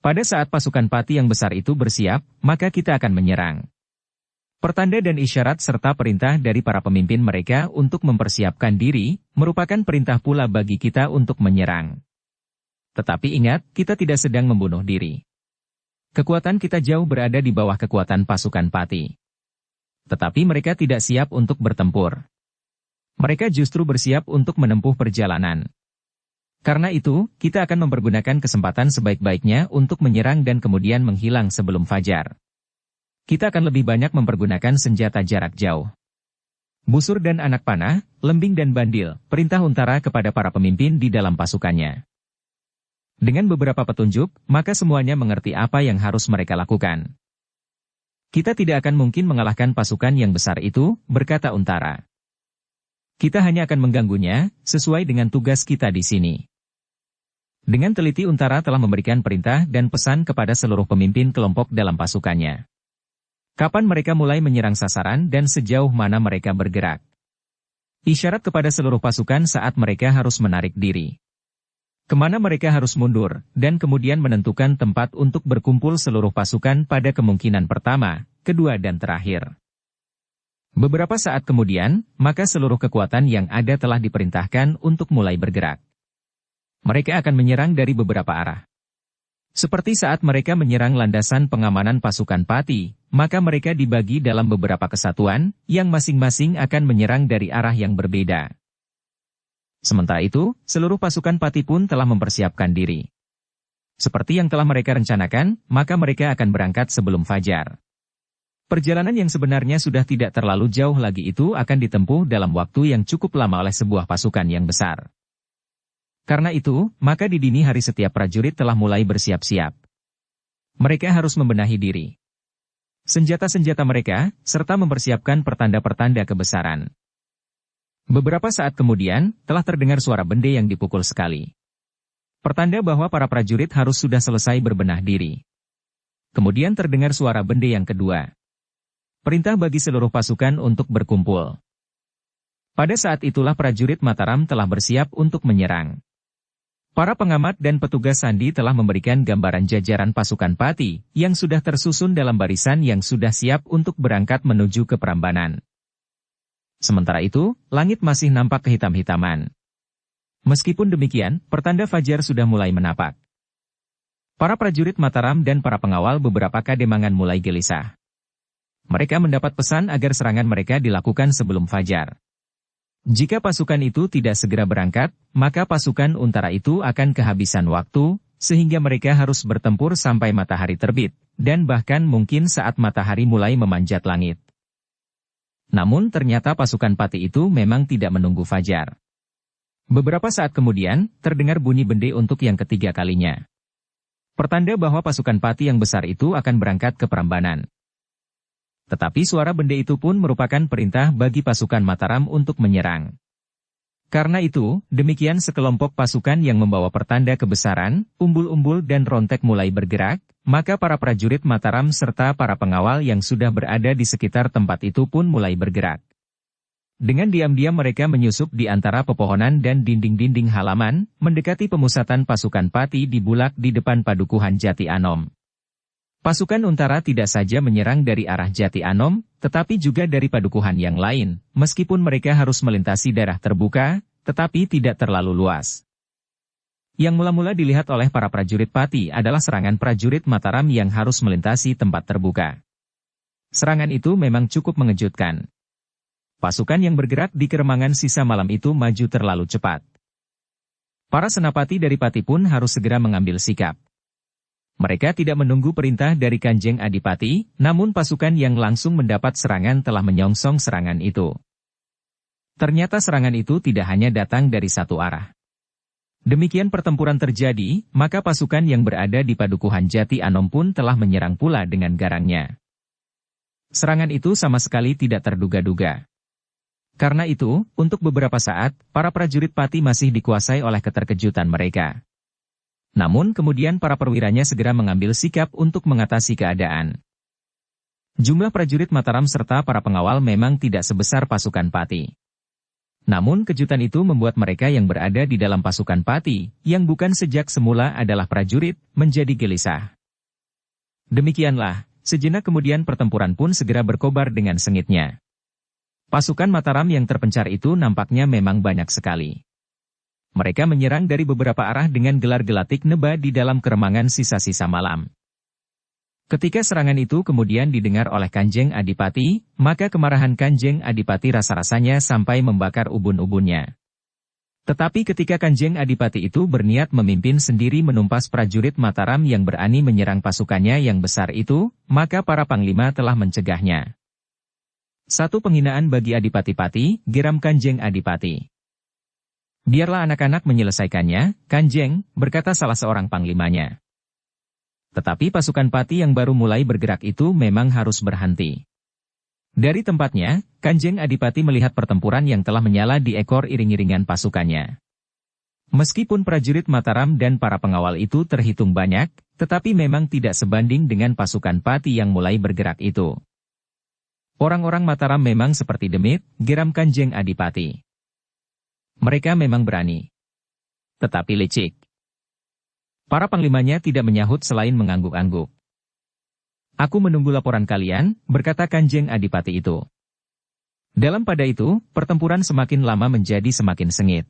Pada saat pasukan Pati yang besar itu bersiap, maka kita akan menyerang. Pertanda dan isyarat serta perintah dari para pemimpin mereka untuk mempersiapkan diri, merupakan perintah pula bagi kita untuk menyerang. Tetapi ingat, kita tidak sedang membunuh diri. Kekuatan kita jauh berada di bawah kekuatan pasukan Pati. Tetapi mereka tidak siap untuk bertempur. Mereka justru bersiap untuk menempuh perjalanan. Karena itu, kita akan mempergunakan kesempatan sebaik-baiknya untuk menyerang dan kemudian menghilang sebelum fajar. Kita akan lebih banyak mempergunakan senjata jarak jauh. Busur dan anak panah, lembing dan bandil, perintah Untara kepada para pemimpin di dalam pasukannya. Dengan beberapa petunjuk, maka semuanya mengerti apa yang harus mereka lakukan. "Kita tidak akan mungkin mengalahkan pasukan yang besar itu," berkata Untara. "Kita hanya akan mengganggunya, sesuai dengan tugas kita di sini." Dengan teliti Untara telah memberikan perintah dan pesan kepada seluruh pemimpin kelompok dalam pasukannya. Kapan mereka mulai menyerang sasaran dan sejauh mana mereka bergerak. Isyarat kepada seluruh pasukan saat mereka harus menarik diri. Kemana mereka harus mundur, dan kemudian menentukan tempat untuk berkumpul seluruh pasukan pada kemungkinan pertama, kedua dan terakhir. Beberapa saat kemudian, maka seluruh kekuatan yang ada telah diperintahkan untuk mulai bergerak. Mereka akan menyerang dari beberapa arah. Seperti saat mereka menyerang landasan pengamanan pasukan Pati, maka mereka dibagi dalam beberapa kesatuan, yang masing-masing akan menyerang dari arah yang berbeda. Sementara itu, seluruh pasukan Pati pun telah mempersiapkan diri. Seperti yang telah mereka rencanakan, maka mereka akan berangkat sebelum fajar. Perjalanan yang sebenarnya sudah tidak terlalu jauh lagi itu akan ditempuh dalam waktu yang cukup lama oleh sebuah pasukan yang besar. Karena itu, maka di dini hari setiap prajurit telah mulai bersiap-siap. Mereka harus membenahi diri. Senjata-senjata mereka, serta mempersiapkan pertanda-pertanda kebesaran. Beberapa saat kemudian, telah terdengar suara bende yang dipukul sekali. Pertanda bahwa para prajurit harus sudah selesai berbenah diri. Kemudian terdengar suara bende yang kedua. Perintah bagi seluruh pasukan untuk berkumpul. Pada saat itulah prajurit Mataram telah bersiap untuk menyerang. Para pengamat dan petugas sandi telah memberikan gambaran jajaran pasukan Pati, yang sudah tersusun dalam barisan yang sudah siap untuk berangkat menuju ke Prambanan. Sementara itu, langit masih nampak kehitam-hitaman. Meskipun demikian, pertanda fajar sudah mulai menapak. Para prajurit Mataram dan para pengawal beberapa Kademangan mulai gelisah. Mereka mendapat pesan agar serangan mereka dilakukan sebelum fajar. Jika pasukan itu tidak segera berangkat, maka pasukan Untara itu akan kehabisan waktu, sehingga mereka harus bertempur sampai matahari terbit, dan bahkan mungkin saat matahari mulai memanjat langit. Namun ternyata pasukan Pati itu memang tidak menunggu fajar. Beberapa saat kemudian, terdengar bunyi bende untuk yang ketiga kalinya. Pertanda bahwa pasukan Pati yang besar itu akan berangkat ke Prambanan. Tetapi suara bende itu pun merupakan perintah bagi pasukan Mataram untuk menyerang. Karena itu, demikian sekelompok pasukan yang membawa pertanda kebesaran, umbul-umbul dan rontek mulai bergerak, maka para prajurit Mataram serta para pengawal yang sudah berada di sekitar tempat itu pun mulai bergerak. Dengan diam-diam mereka menyusup di antara pepohonan dan dinding-dinding halaman, mendekati pemusatan pasukan Pati di Bulak di depan padukuhan Jati Anom. Pasukan Untara tidak saja menyerang dari arah Jati Anom, tetapi juga dari padukuhan yang lain, meskipun mereka harus melintasi daerah terbuka, tetapi tidak terlalu luas. Yang mula-mula dilihat oleh para prajurit Pati adalah serangan prajurit Mataram yang harus melintasi tempat terbuka. Serangan itu memang cukup mengejutkan. Pasukan yang bergerak di keremangan sisa malam itu maju terlalu cepat. Para senapati dari Pati pun harus segera mengambil sikap. Mereka tidak menunggu perintah dari Kanjeng Adipati, namun pasukan yang langsung mendapat serangan telah menyongsong serangan itu. Ternyata serangan itu tidak hanya datang dari satu arah. Demikian pertempuran terjadi, maka pasukan yang berada di padukuhan Jati Anom pun telah menyerang pula dengan garangnya. Serangan itu sama sekali tidak terduga-duga. Karena itu, untuk beberapa saat, para prajurit Pati masih dikuasai oleh keterkejutan mereka. Namun kemudian para perwiranya segera mengambil sikap untuk mengatasi keadaan. Jumlah prajurit Mataram serta para pengawal memang tidak sebesar pasukan Pati. Namun kejutan itu membuat mereka yang berada di dalam pasukan Pati, yang bukan sejak semula adalah prajurit, menjadi gelisah. Demikianlah, sejenak kemudian pertempuran pun segera berkobar dengan sengitnya. Pasukan Mataram yang terpencar itu nampaknya memang banyak sekali. Mereka menyerang dari beberapa arah dengan gelar-gelatik neba di dalam keremangan sisa-sisa malam. Ketika serangan itu kemudian didengar oleh Kanjeng Adipati, maka kemarahan Kanjeng Adipati rasa-rasanya sampai membakar ubun-ubunnya. Tetapi ketika Kanjeng Adipati itu berniat memimpin sendiri menumpas prajurit Mataram yang berani menyerang pasukannya yang besar itu, maka para panglima telah mencegahnya. Satu penghinaan bagi Adipati Pati, geram Kanjeng Adipati. Biarlah anak-anak menyelesaikannya, Kanjeng, berkata salah seorang panglimanya. Tetapi pasukan Pati yang baru mulai bergerak itu memang harus berhenti. Dari tempatnya, Kanjeng Adipati melihat pertempuran yang telah menyala di ekor iring-iringan pasukannya. Meskipun prajurit Mataram dan para pengawal itu terhitung banyak, tetapi memang tidak sebanding dengan pasukan Pati yang mulai bergerak itu. Orang-orang Mataram memang seperti demit, geram Kanjeng Adipati. Mereka memang berani. Tetapi licik. Para panglimanya tidak menyahut selain mengangguk-angguk. Aku menunggu laporan kalian, berkata Kanjeng Adipati itu. Dalam pada itu, pertempuran semakin lama menjadi semakin sengit.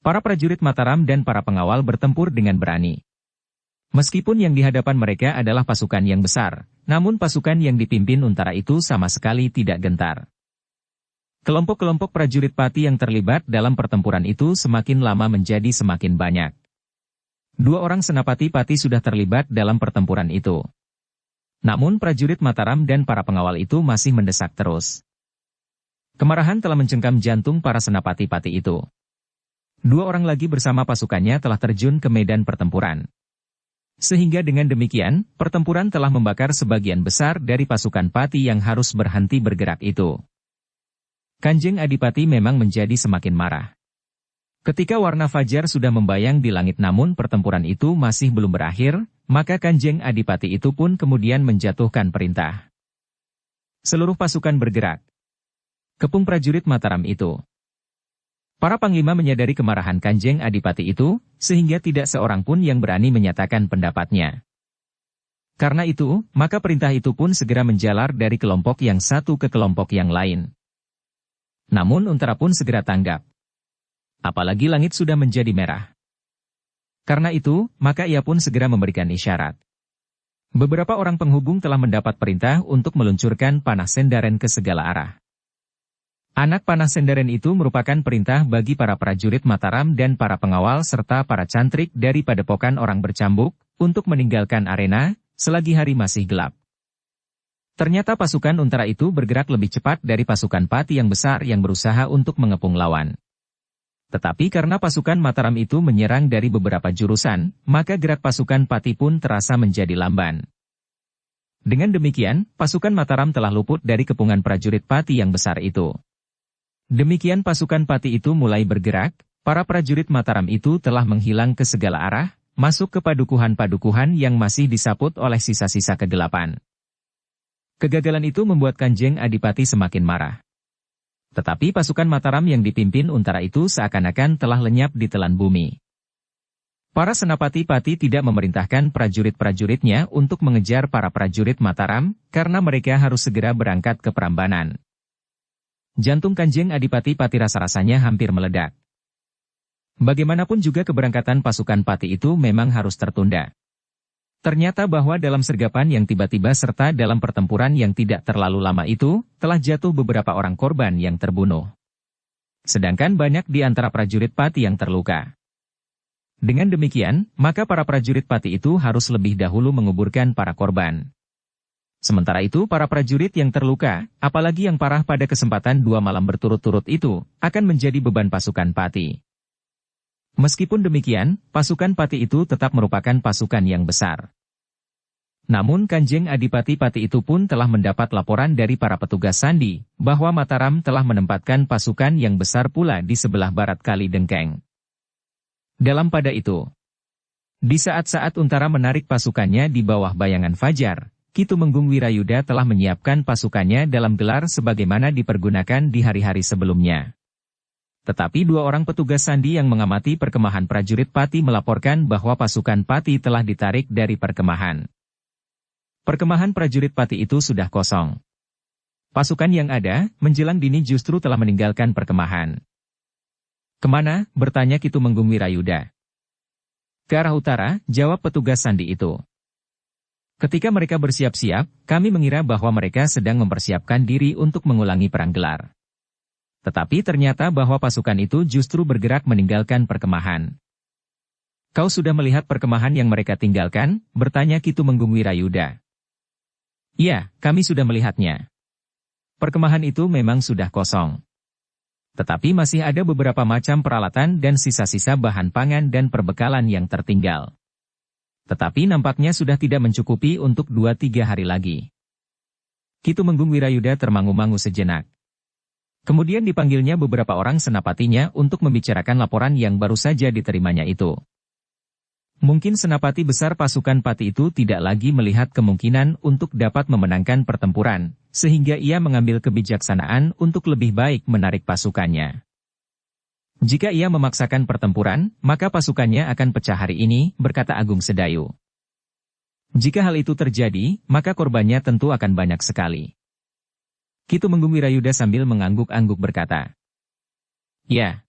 Para prajurit Mataram dan para pengawal bertempur dengan berani. Meskipun yang di hadapan mereka adalah pasukan yang besar, namun pasukan yang dipimpin Untara itu sama sekali tidak gentar. Kelompok-kelompok prajurit Pati yang terlibat dalam pertempuran itu semakin lama menjadi semakin banyak. 2 orang senapati Pati sudah terlibat dalam pertempuran itu. Namun prajurit Mataram dan para pengawal itu masih mendesak terus. Kemarahan telah mencengkam jantung para senapati Pati itu. 2 orang lagi bersama pasukannya telah terjun ke medan pertempuran. Sehingga dengan demikian, pertempuran telah membakar sebagian besar dari pasukan Pati yang harus berhenti bergerak itu. Kanjeng Adipati memang menjadi semakin marah. Ketika warna fajar sudah membayang di langit namun pertempuran itu masih belum berakhir, maka Kanjeng Adipati itu pun kemudian menjatuhkan perintah. Seluruh pasukan bergerak. Kepung prajurit Mataram itu. Para panglima menyadari kemarahan Kanjeng Adipati itu, sehingga tidak seorang pun yang berani menyatakan pendapatnya. Karena itu, maka perintah itu pun segera menjalar dari kelompok yang satu ke kelompok yang lain. Namun Untara pun segera tanggap. Apalagi langit sudah menjadi merah. Karena itu, maka ia pun segera memberikan isyarat. Beberapa orang penghubung telah mendapat perintah untuk meluncurkan panah sendaren ke segala arah. Anak panah sendaren itu merupakan perintah bagi para prajurit Mataram dan para pengawal serta para cantrik dari padepokan orang bercambuk, untuk meninggalkan arena, selagi hari masih gelap. Ternyata pasukan Untara itu bergerak lebih cepat dari pasukan Pati yang besar yang berusaha untuk mengepung lawan. Tetapi karena pasukan Mataram itu menyerang dari beberapa jurusan, maka gerak pasukan Pati pun terasa menjadi lamban. Dengan demikian, pasukan Mataram telah luput dari kepungan prajurit Pati yang besar itu. Demikian pasukan Pati itu mulai bergerak, para prajurit Mataram itu telah menghilang ke segala arah, masuk ke padukuhan-padukuhan yang masih disaput oleh sisa-sisa kegelapan. Kegagalan itu membuat Kanjeng Adipati semakin marah. Tetapi pasukan Mataram yang dipimpin Untara itu seakan-akan telah lenyap di telan bumi. Para senapati-pati tidak memerintahkan prajurit-prajuritnya untuk mengejar para prajurit Mataram, karena mereka harus segera berangkat ke Prambanan. Jantung Kanjeng Adipati Pati rasa-rasanya hampir meledak. Bagaimanapun juga keberangkatan pasukan Pati itu memang harus tertunda. Ternyata bahwa dalam sergapan yang tiba-tiba serta dalam pertempuran yang tidak terlalu lama itu, telah jatuh beberapa orang korban yang terbunuh. Sedangkan banyak di antara prajurit Pati yang terluka. Dengan demikian, maka para prajurit Pati itu harus lebih dahulu menguburkan para korban. Sementara itu para prajurit yang terluka, apalagi yang parah pada kesempatan 2 malam berturut-turut itu, akan menjadi beban pasukan Pati. Meskipun demikian, pasukan Pati itu tetap merupakan pasukan yang besar. Namun Kanjeng Adipati Pati itu pun telah mendapat laporan dari para petugas sandi, bahwa Mataram telah menempatkan pasukan yang besar pula di sebelah barat Kali Dengkeng. Dalam pada itu, di saat-saat Untara menarik pasukannya di bawah bayangan fajar, Ki Tumenggung Wirayuda telah menyiapkan pasukannya dalam gelar sebagaimana dipergunakan di hari-hari sebelumnya. Tetapi 2 orang petugas sandi yang mengamati perkemahan prajurit Pati melaporkan bahwa pasukan Pati telah ditarik dari perkemahan. Perkemahan prajurit Pati itu sudah kosong. Pasukan yang ada, menjelang dini justru telah meninggalkan perkemahan. Kemana? Bertanya Ki Tumenggung Wirayuda. Ke arah utara, jawab petugas sandi itu. Ketika mereka bersiap-siap, kami mengira bahwa mereka sedang mempersiapkan diri untuk mengulangi perang gelar. Tetapi ternyata bahwa pasukan itu justru bergerak meninggalkan perkemahan. Kau sudah melihat perkemahan yang mereka tinggalkan? Bertanya Ki Tumenggung Wirayuda. Iya, kami sudah melihatnya. Perkemahan itu memang sudah kosong. Tetapi masih ada beberapa macam peralatan dan sisa-sisa bahan pangan dan perbekalan yang tertinggal. Tetapi nampaknya sudah tidak mencukupi untuk 2-3 hari lagi. Ki Tumenggung Wirayuda termangu-mangu sejenak. Kemudian dipanggilnya beberapa orang senapatinya untuk membicarakan laporan yang baru saja diterimanya itu. Mungkin senapati besar pasukan Pati itu tidak lagi melihat kemungkinan untuk dapat memenangkan pertempuran, sehingga ia mengambil kebijaksanaan untuk lebih baik menarik pasukannya. Jika ia memaksakan pertempuran, maka pasukannya akan pecah hari ini, berkata Agung Sedayu. Jika hal itu terjadi, maka korbannya tentu akan banyak sekali. Ki Tumenggung Wirayuda sambil mengangguk-angguk berkata, ya,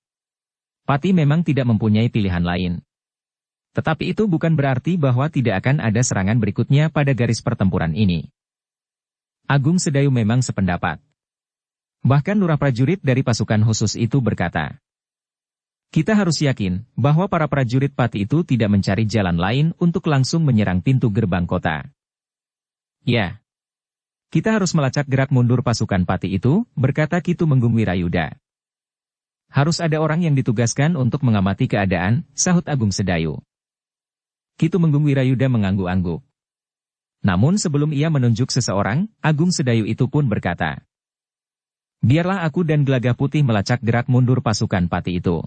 Pati memang tidak mempunyai pilihan lain. Tetapi itu bukan berarti bahwa tidak akan ada serangan berikutnya pada garis pertempuran ini. Agung Sedayu memang sependapat. Bahkan lurah prajurit dari pasukan khusus itu berkata, kita harus yakin bahwa para prajurit Pati itu tidak mencari jalan lain untuk langsung menyerang pintu gerbang kota. Ya, kita harus melacak gerak mundur pasukan Pati itu, berkata Ki Tumenggung Wirayuda. Harus ada orang yang ditugaskan untuk mengamati keadaan, sahut Agung Sedayu. Ki Tumenggung Wirayuda mengangguk-angguk. Namun sebelum ia menunjuk seseorang, Agung Sedayu itu pun berkata, biarlah aku dan Gelagah Putih melacak gerak mundur pasukan Pati itu.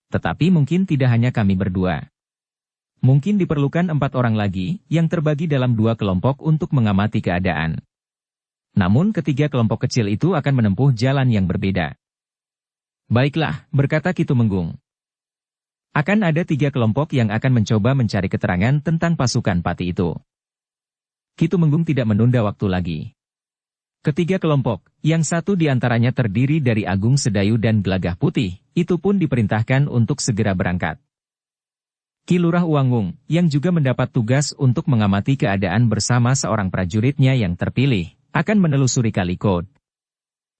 Tetapi mungkin tidak hanya kami berdua. Mungkin diperlukan 4 orang lagi, yang terbagi dalam 2 kelompok untuk mengamati keadaan. Namun ketiga kelompok kecil itu akan menempuh jalan yang berbeda. Baiklah, berkata Ki Tumenggung. Akan ada 3 kelompok yang akan mencoba mencari keterangan tentang pasukan Pati itu. Ki Tumenggung tidak menunda waktu lagi. Ketiga kelompok, yang satu diantaranya terdiri dari Agung Sedayu dan Gelagah Putih, itu pun diperintahkan untuk segera berangkat. Ki Lurah Uwangung, yang juga mendapat tugas untuk mengamati keadaan bersama seorang prajuritnya yang terpilih, akan menelusuri Kali Kod.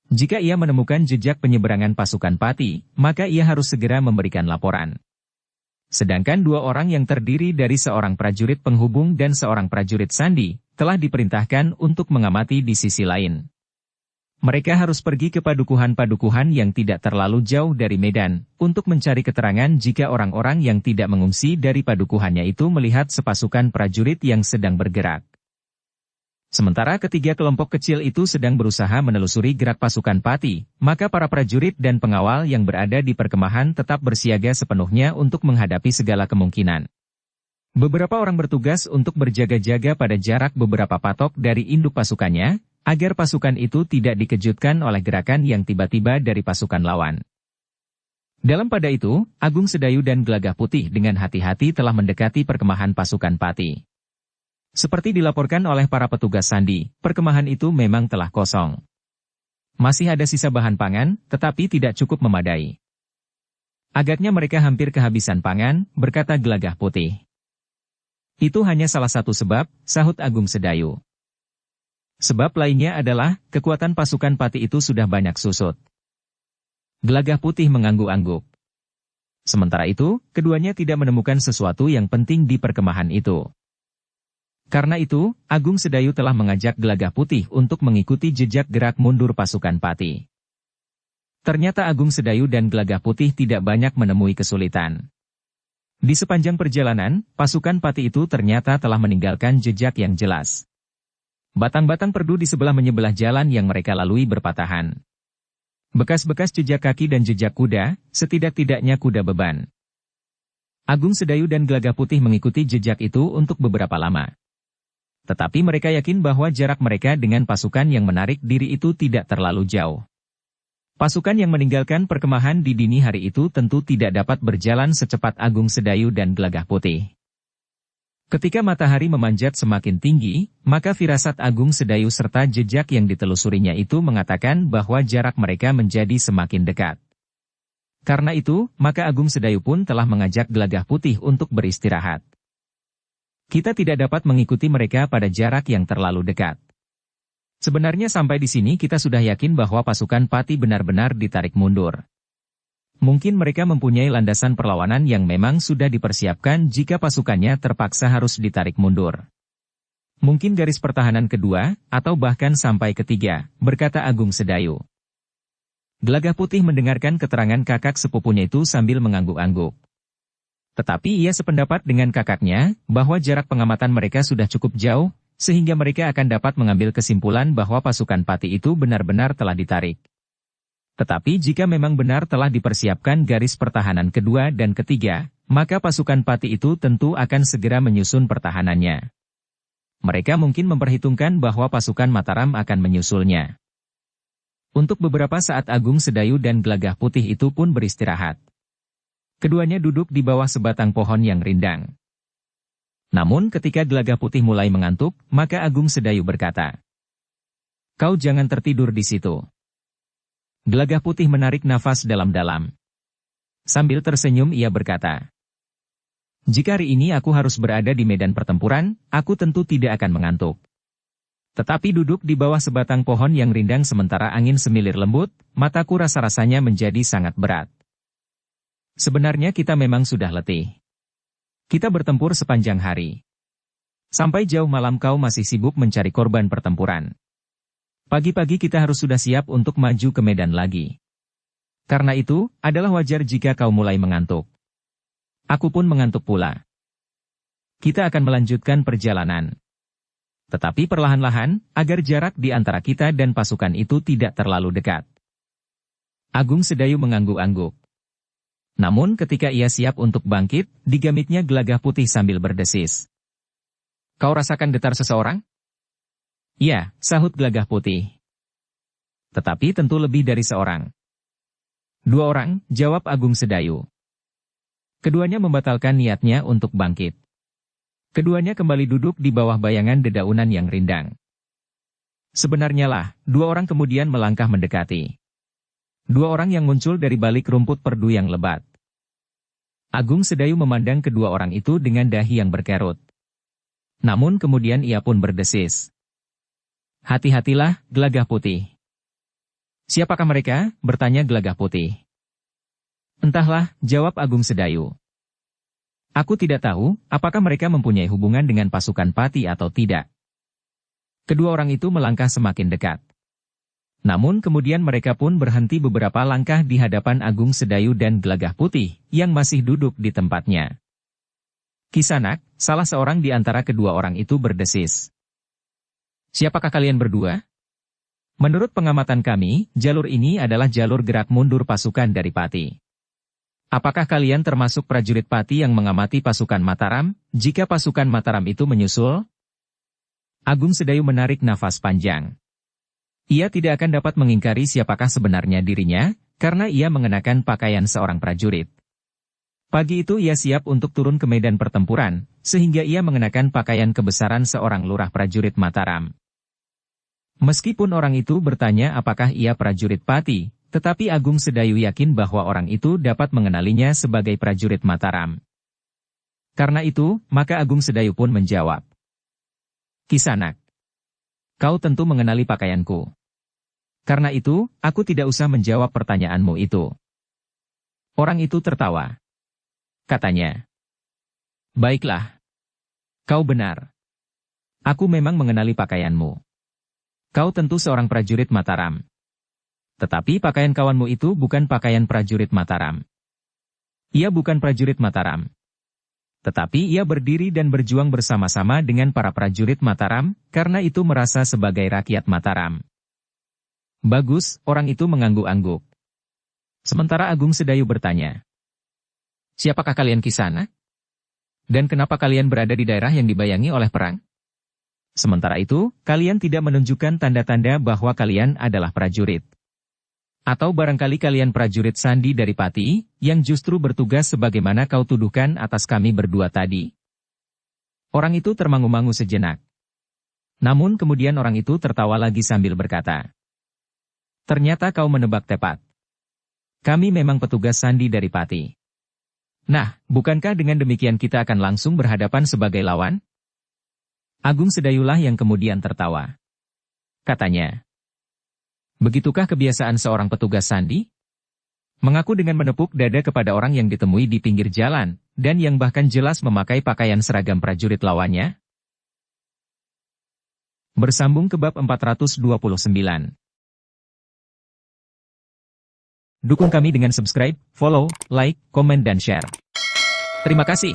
Jika ia menemukan jejak penyeberangan pasukan Pati, maka ia harus segera memberikan laporan. Sedangkan 2 orang yang terdiri dari seorang prajurit penghubung dan seorang prajurit sandi, telah diperintahkan untuk mengamati di sisi lain. Mereka harus pergi ke padukuhan-padukuhan yang tidak terlalu jauh dari Medan, untuk mencari keterangan jika orang-orang yang tidak mengungsi dari padukuhannya itu melihat sepasukan prajurit yang sedang bergerak. Sementara ketiga kelompok kecil itu sedang berusaha menelusuri gerak pasukan Pati, maka para prajurit dan pengawal yang berada di perkemahan tetap bersiaga sepenuhnya untuk menghadapi segala kemungkinan. Beberapa orang bertugas untuk berjaga-jaga pada jarak beberapa patok dari induk pasukannya, agar pasukan itu tidak dikejutkan oleh gerakan yang tiba-tiba dari pasukan lawan. Dalam pada itu, Agung Sedayu dan Gelagah Putih dengan hati-hati telah mendekati perkemahan pasukan Pati. Seperti dilaporkan oleh para petugas sandi, perkemahan itu memang telah kosong. Masih ada sisa bahan pangan, tetapi tidak cukup memadai. Agaknya mereka hampir kehabisan pangan, berkata Gelagah Putih. Itu hanya salah satu sebab, sahut Agung Sedayu. Sebab lainnya adalah, kekuatan pasukan Pati itu sudah banyak susut. Gelagah Putih mengangguk-angguk. Sementara itu, keduanya tidak menemukan sesuatu yang penting di perkemahan itu. Karena itu, Agung Sedayu telah mengajak Gelagah Putih untuk mengikuti jejak gerak mundur pasukan Pati. Ternyata Agung Sedayu dan Gelagah Putih tidak banyak menemui kesulitan. Di sepanjang perjalanan, pasukan Pati itu ternyata telah meninggalkan jejak yang jelas. Batang-batang perdu di sebelah-menyebelah jalan yang mereka lalui berpatahan. Bekas-bekas jejak kaki dan jejak kuda, setidak-tidaknya kuda beban. Agung Sedayu dan Gelagah Putih mengikuti jejak itu untuk beberapa lama. Tetapi mereka yakin bahwa jarak mereka dengan pasukan yang menarik diri itu tidak terlalu jauh. Pasukan yang meninggalkan perkemahan di dini hari itu tentu tidak dapat berjalan secepat Agung Sedayu dan Gelagah Putih. Ketika matahari memanjat semakin tinggi, maka firasat Agung Sedayu serta jejak yang ditelusurinya itu mengatakan bahwa jarak mereka menjadi semakin dekat. Karena itu, maka Agung Sedayu pun telah mengajak Gelagah Putih untuk beristirahat. Kita tidak dapat mengikuti mereka pada jarak yang terlalu dekat. Sebenarnya sampai di sini kita sudah yakin bahwa pasukan Pati benar-benar ditarik mundur. Mungkin mereka mempunyai landasan perlawanan yang memang sudah dipersiapkan jika pasukannya terpaksa harus ditarik mundur. Mungkin garis pertahanan kedua, atau bahkan sampai ketiga, berkata Agung Sedayu. Gelagah Putih mendengarkan keterangan kakak sepupunya itu sambil mengangguk-angguk. Tetapi ia sependapat dengan kakaknya, bahwa jarak pengamatan mereka sudah cukup jauh, sehingga mereka akan dapat mengambil kesimpulan bahwa pasukan Pati itu benar-benar telah ditarik. Tetapi jika memang benar telah dipersiapkan garis pertahanan kedua dan ketiga, maka pasukan Pati itu tentu akan segera menyusun pertahanannya. Mereka mungkin memperhitungkan bahwa pasukan Mataram akan menyusulnya. Untuk beberapa saat Agung Sedayu dan Gelagah Putih itu pun beristirahat. Keduanya duduk di bawah sebatang pohon yang rindang. Namun ketika Gelagah Putih mulai mengantuk, maka Agung Sedayu berkata, "Kau jangan tertidur di situ." Gelagah Putih menarik nafas dalam-dalam. Sambil tersenyum ia berkata, "Jika hari ini aku harus berada di medan pertempuran, aku tentu tidak akan mengantuk. Tetapi duduk di bawah sebatang pohon yang rindang sementara angin semilir lembut, mataku rasa-rasanya menjadi sangat berat. Sebenarnya kita memang sudah letih. Kita bertempur sepanjang hari. Sampai jauh malam kau masih sibuk mencari korban pertempuran. Pagi-pagi kita harus sudah siap untuk maju ke medan lagi. Karena itu, adalah wajar jika kau mulai mengantuk. Aku pun mengantuk pula. Kita akan melanjutkan perjalanan. Tetapi perlahan-lahan, agar jarak di antara kita dan pasukan itu tidak terlalu dekat." Agung Sedayu mengangguk-angguk. Namun ketika ia siap untuk bangkit, digamitnya Gelagah Putih sambil berdesis. "Kau rasakan getar seseorang?" "Iya," sahut Gelagah Putih. "Tetapi tentu lebih dari seorang." "2 orang," jawab Agung Sedayu. Keduanya membatalkan niatnya untuk bangkit. Keduanya kembali duduk di bawah bayangan dedaunan yang rindang. Sebenarnya lah, 2 orang kemudian melangkah mendekati. 2 orang yang muncul dari balik rumput perdu yang lebat. Agung Sedayu memandang kedua orang itu dengan dahi yang berkerut. Namun kemudian ia pun berdesis. "Hati-hatilah, Gelagah Putih." "Siapakah mereka?" bertanya Gelagah Putih. "Entahlah," jawab Agung Sedayu. "Aku tidak tahu, apakah mereka mempunyai hubungan dengan pasukan Pati atau tidak." Kedua orang itu melangkah semakin dekat. Namun kemudian mereka pun berhenti beberapa langkah di hadapan Agung Sedayu dan Gelagah Putih, yang masih duduk di tempatnya. "Kisanak," salah seorang di antara kedua orang itu berdesis. "Siapakah kalian berdua?" "Menurut pengamatan kami, jalur ini adalah jalur gerak mundur pasukan dari Pati. Apakah kalian termasuk prajurit Pati yang mengamati pasukan Mataram, jika pasukan Mataram itu menyusul?" Agung Sedayu menarik nafas panjang. Ia tidak akan dapat mengingkari siapakah sebenarnya dirinya, karena ia mengenakan pakaian seorang prajurit. Pagi itu ia siap untuk turun ke medan pertempuran, sehingga ia mengenakan pakaian kebesaran seorang lurah prajurit Mataram. Meskipun orang itu bertanya apakah ia prajurit Pati, tetapi Agung Sedayu yakin bahwa orang itu dapat mengenalinya sebagai prajurit Mataram. Karena itu, maka Agung Sedayu pun menjawab. Kisanak, kau tentu mengenali pakaianku. Karena itu, aku tidak usah menjawab pertanyaanmu itu. Orang itu tertawa. Katanya, baiklah. Kau benar. Aku memang mengenali pakaianmu. Kau tentu seorang prajurit Mataram. Tetapi pakaian kawanmu itu bukan pakaian prajurit Mataram. Ia bukan prajurit Mataram. Tetapi ia berdiri dan berjuang bersama-sama dengan para prajurit Mataram, karena itu merasa sebagai rakyat Mataram. Bagus, orang itu mengangguk-angguk. Sementara Agung Sedayu bertanya, siapakah kalian Kisanak? Dan kenapa kalian berada di daerah yang dibayangi oleh perang? Sementara itu, kalian tidak menunjukkan tanda-tanda bahwa kalian adalah prajurit. Atau barangkali kalian prajurit Sandi dari Pati, yang justru bertugas sebagaimana kau tuduhkan atas kami berdua tadi. Orang itu termangu-mangu sejenak. Namun kemudian orang itu tertawa lagi sambil berkata, ternyata kau menebak tepat. Kami memang petugas Sandi dari Pati. Nah, bukankah dengan demikian kita akan langsung berhadapan sebagai lawan? Agung Sedayulah yang kemudian tertawa. Katanya, begitukah kebiasaan seorang petugas Sandi? Mengaku dengan menepuk dada kepada orang yang ditemui di pinggir jalan, dan yang bahkan jelas memakai pakaian seragam prajurit lawannya? Bersambung ke bab 429. Dukung kami dengan subscribe, follow, like, komen dan share. Terima kasih.